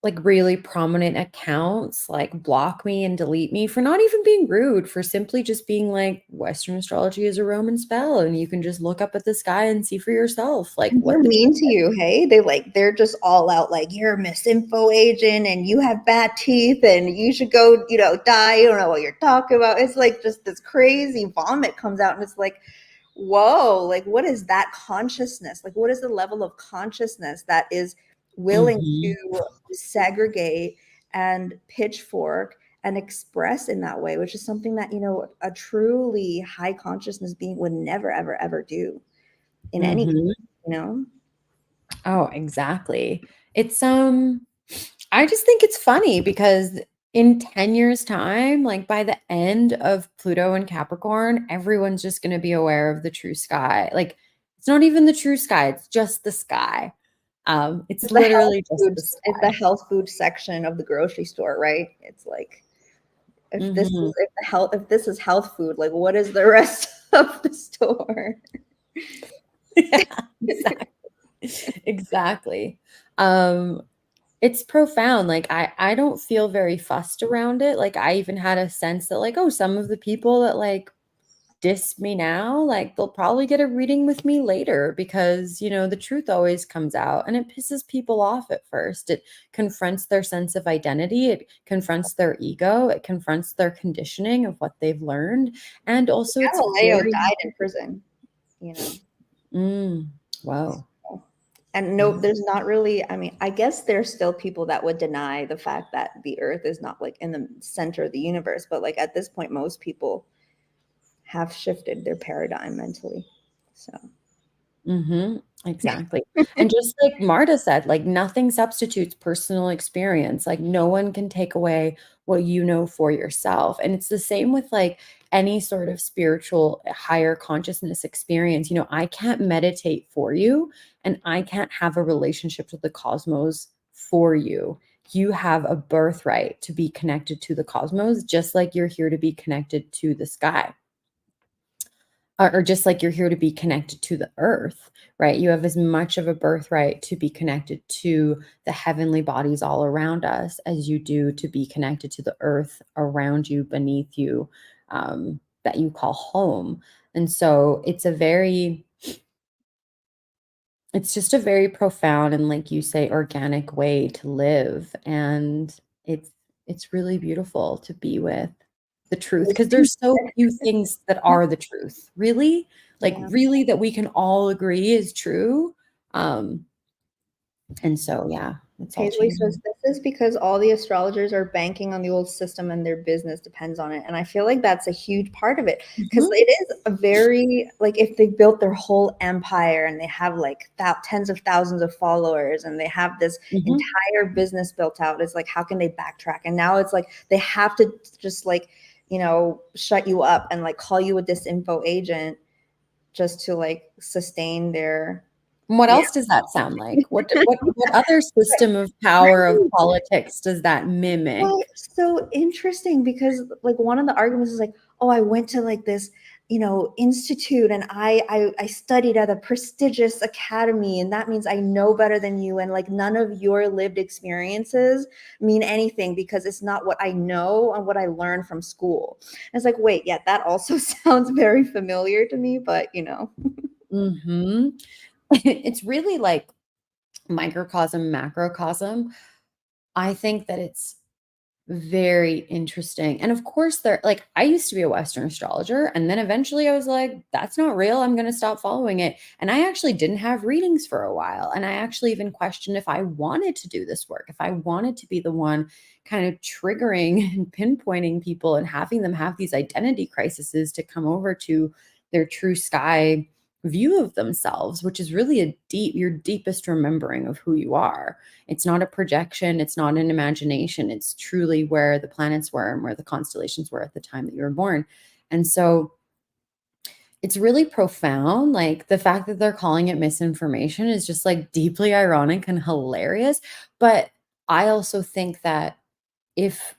like really prominent accounts like block me and delete me for not even being rude, for simply just being like, Western astrology is a Roman spell and you can just look up at the sky and see for yourself like And they're what the mean truth to you, hey? They're just all out like you're a misinfo agent and you have bad teeth and you should go, die. You don't know what you're talking about. It's like just this crazy vomit comes out and it's like, whoa, like what is that consciousness? Like what is the level of consciousness that is willing Mhm. to segregate and pitchfork and express in that way, which is something that, a truly high consciousness being would never, ever, ever do in any, Mhm. you know? Oh, exactly. It's I just think it's funny because in 10 years time, like by the end of Pluto and Capricorn, everyone's just going to be aware of the true sky. Like it's not even the true sky, it's just the sky. It's It's the health literally just the foods. It's the sky. health food section of the grocery store, right? It's like Mhm. if this is health food, like what is the rest of the store? Yeah, exactly. Exactly. Um, it's profound. Like I don't feel very fussed around it. Like I even had a sense that like, oh, some of the people that like diss me now, like they'll probably get a reading with me later because, the truth always comes out and it pisses people off at first. It confronts their sense of identity, it confronts their ego, it confronts their conditioning of what they've learned. And also it's Galileo very died in prison, you know. mm, wow. And no, Wow. there's not really, I mean, I guess there's still people that would deny the fact that the earth is not like in the center of the universe, but like at this point, most people have shifted their paradigm mentally. So Mhm. Exactly. And just like Marta said, like nothing substitutes personal experience. Like no one can take away what you know for yourself. And it's the same with like any sort of spiritual higher consciousness experience. I can't meditate for you and I can't have a relationship with the cosmos for you. You have a birthright to be connected to the cosmos, just like you're here to be connected to the sky. Or just like you're here to be connected to the earth, right? You have as much of a birthright to be connected to the heavenly bodies all around us as you do to be connected to the earth around you, beneath you, that you call home. And so it's just a very profound and, like you say, organic way to live. And it's it's really beautiful to be with the truth because there's so few things that are the truth, really, like yeah. really that we can all agree is true. Um, and so yeah, it's all Paisley changing. says this is because all the astrologers are banking on the old system and their business depends on it. And I feel like that's a huge part of it because Mhm, it is a very, like, if they built their whole empire and they have like tens of thousands of followers and they have this mhm. entire business built out, it's like, how can they backtrack? And now it's like they have to just like, shut you up and like call you a disinfo agent just to like sustain their, What yeah. else does that sound like? What other system of power of politics does that mimic? Well, it's so interesting because like one of the arguments is like, oh, I went to like this, institute and I studied at a prestigious academy and that means I know better than you and like none of your lived experiences mean anything because it's not what I know and what I learned from school. And it's like, wait, yeah, that also sounds very familiar to me, but Mhm. It's really like microcosm, macrocosm. I think that it's very interesting. And of course, there like I used to be a Western astrologer, and then eventually I was like, that's not real. I'm going to stop following it. And I actually didn't have readings for a while. And I actually even questioned if I wanted to do this work, if I wanted to be the one kind of triggering and pinpointing people and having them have these identity crises to come over to their true sky view of themselves, which is really your deepest remembering of who you are. It's not a projection, it's not an imagination, it's truly where the planets were and where the constellations were at the time that you were born. And so it's really profound. Like the fact that they're calling it misinformation is just like deeply ironic and hilarious. But I also think that if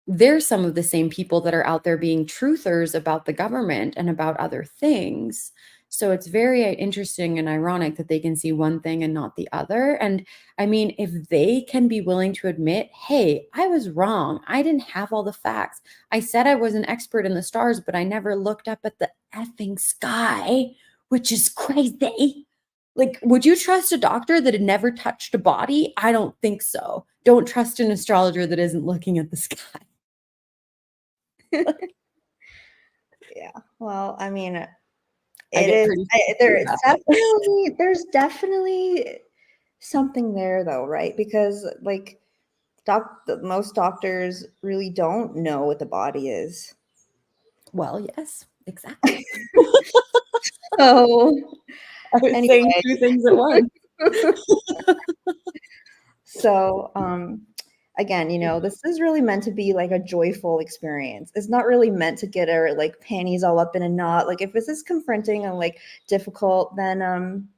there's some of the same people that are out there being truthers about the government and about other things. So it's very interesting and ironic that they can see one thing and not the other. And I mean, if they can be willing to admit, hey, I was wrong. I didn't have all the facts. I said I was an expert in the stars, but I never looked up at the effing sky, which is crazy. Like, would you trust a doctor that had never touched a body? I don't think so. Don't trust an astrologer that isn't looking at the sky. Yeah. Well, I mean, I it get is. pretty There's definitely something there, though, right? Because like, most doctors really don't know what the body is. well, yes, exactly. So I was saying anyway, two things at once. so again, this is really meant to be like a joyful experience. It's not really meant to get our like panties all up in a knot. Like if this is confronting and like difficult, then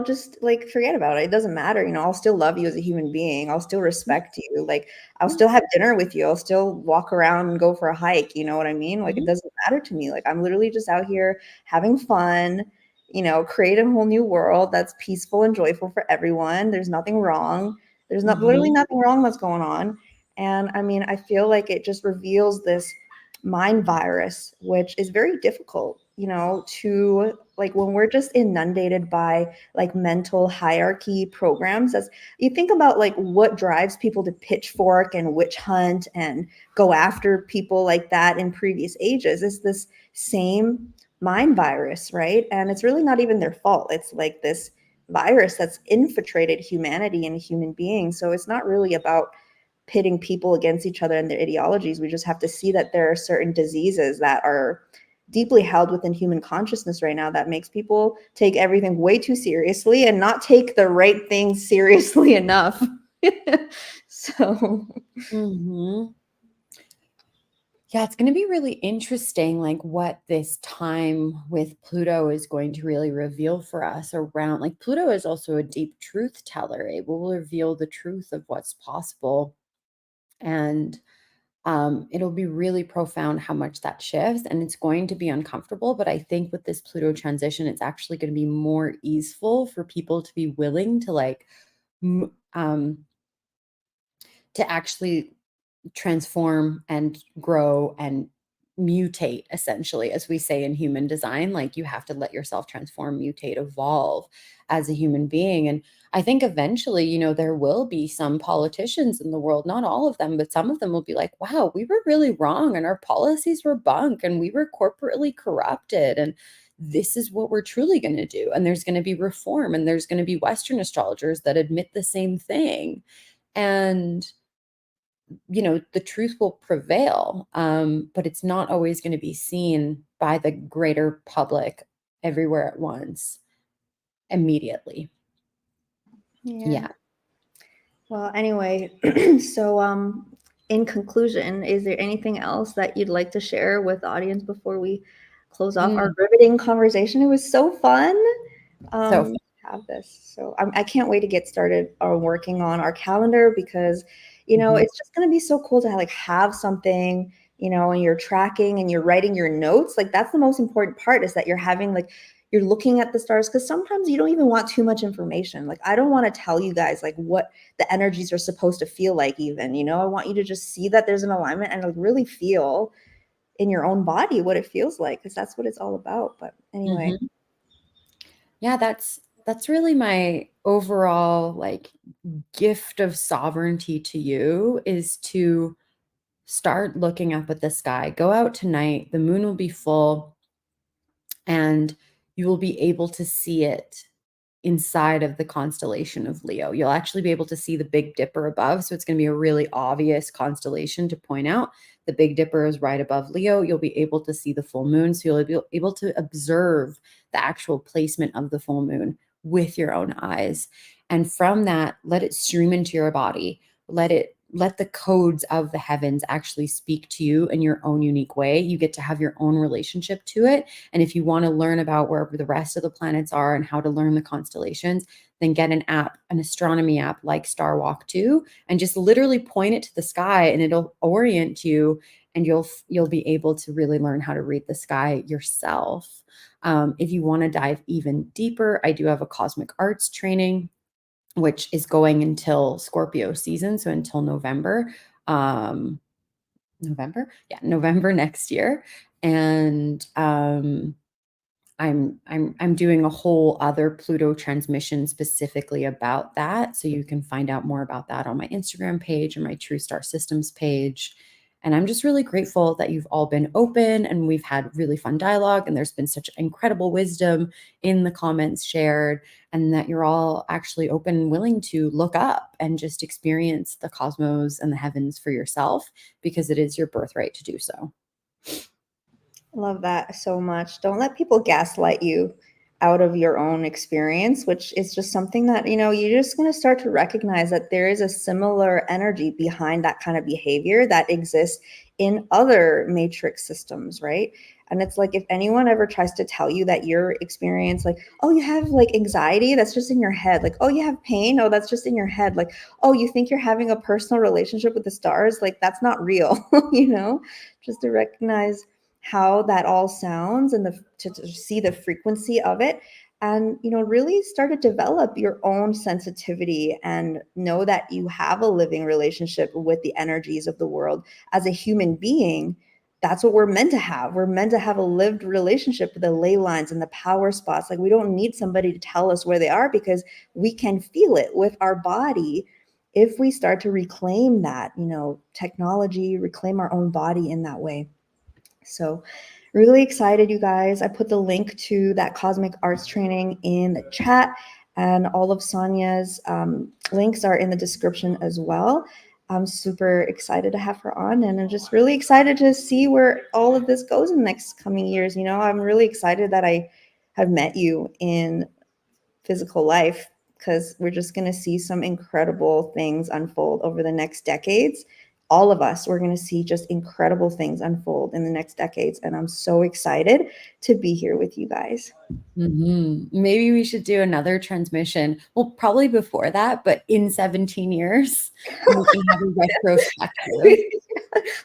just like forget about it. It doesn't matter. I'll still love you as a human being. I'll still respect you. Like I'll still have dinner with you. I'll still walk around and go for a hike. You know what I mean? Like it doesn't matter to me. Like I'm literally just out here having fun, create a whole new world that's peaceful and joyful for everyone. There's nothing wrong. There's not literally nothing wrong that's going on. And I mean, I feel like it just reveals this mind virus, which is very difficult, to like when we're just inundated by like mental hierarchy programs. As you think about like what drives people to pitchfork and witch hunt and go after people like that in previous ages, is this same mind virus, right? And it's really not even their fault. It's like this virus that's infiltrated humanity and human beings. So it's not really about pitting people against each other and their ideologies. We just have to see that there are certain diseases that are deeply held within human consciousness right now that makes people take everything way too seriously and not take the right things seriously enough. So Yeah, it's going to be really interesting, like what this time with Pluto is going to really reveal for us around. Like, Pluto is also a deep truth teller. It will reveal the truth of what's possible. And it'll be really profound how much that shifts, and it's going to be uncomfortable. But I think with this Pluto transition, it's actually going to be more easeful for people to be willing to like, to actually transform and grow and mutate, essentially, as we say in human design. Like, you have to let yourself transform, mutate, evolve as a human being. And I think eventually, there will be some politicians in the world, not all of them, but some of them will be like, wow, we were really wrong and our policies were bunk and we were corporately corrupted, and this is what we're truly going to do. And there's going to be reform, and there's going to be Western astrologers that admit the same thing. And the truth will prevail, but it's not always going to be seen by the greater public everywhere at once immediately. yeah. Yeah. Well, anyway, so in conclusion, is there anything else that you'd like to share with the audience before we close off our riveting conversation? It was so fun. So Have this. So I can't wait to get started on working on our calendar, because, it's just going to be so cool to like have something, and you're tracking and you're writing your notes. Like that's the most important part, is that you're having like, you're looking at the stars, because sometimes you don't even want too much information. Like I don't want to tell you guys like what the energies are supposed to feel like even, I want you to just see that there's an alignment and like really feel in your own body what it feels like, because that's what it's all about. But anyway. yeah, that's really my overall like gift of sovereignty to you, is to start looking up at the sky. Go out tonight, the moon will be full, and you will be able to see it inside of the constellation of Leo. You'll actually be able to see the Big Dipper above. So it's going to be a really obvious constellation to point out. The Big Dipper is right above Leo. You'll be able to see the full moon. So you'll be able to observe the actual placement of the full moon with your own eyes. And from that, let it stream into your body. Let the codes of the heavens actually speak to you in your own unique way. You get to have your own relationship to it. And if you want to learn about where the rest of the planets are and how to learn the constellations, then get an app, an astronomy app like Star Walk 2, and just literally point it to the sky and it'll orient you and you'll be able to really learn how to read the sky yourself. If you want to dive even deeper, I do have a cosmic arts training, which is going until Scorpio season, so until November. November? Yeah, November next year. And I'm doing a whole other Pluto transmission specifically about that. So you can find out more about that on my Instagram page and my True Star Systems page. And I'm just really grateful that you've all been open and we've had really fun dialogue. And there's been such incredible wisdom in the comments shared, and that you're all actually open and willing to look up and just experience the cosmos and the heavens for yourself, because it is your birthright to do so. Love that so much. Don't let people gaslight you out of your own experience, which is just something that, you're just going to start to recognize that there is a similar energy behind that kind of behavior that exists in other matrix systems, right? And it's like, if anyone ever tries to tell you that your experience, like, oh, you have like anxiety, that's just in your head. Like, oh, you have pain, oh, that's just in your head. Like, oh, you think you're having a personal relationship with the stars, like, that's not real, just to recognize how that all sounds and to see the frequency of it, and really start to develop your own sensitivity and know that you have a living relationship with the energies of the world as a human being. That's what we're meant to have. We're meant to have a lived relationship with the ley lines and the power spots. Like, we don't need somebody to tell us where they are, because we can feel it with our body if we start to reclaim that, technology, reclaim our own body in that way. So really excited, you guys. I put the link to that cosmic arts training in the chat, and all of Sanja's links are in the description as well. I'm super excited to have her on, and I'm just really excited to see where all of this goes in the next coming years. I'm really excited that I have met you in physical life, because we're just going to see some incredible things unfold over the next decades. All of us, we're going to see just incredible things unfold in the next decades. And I'm so excited to be here with you guys. Maybe we should do another transmission. Well, probably before that, but in 17 years, we can have a retrospective.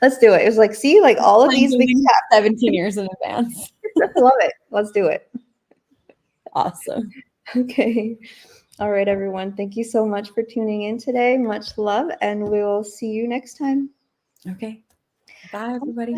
Let's do it. It was like, see, like all of these things happen 17 years in advance. I love it. Let's do it. Awesome. Okay. All right, everyone. Thank you so much for tuning in today. Much love, and we'll see you next time. Okay. Bye, everybody.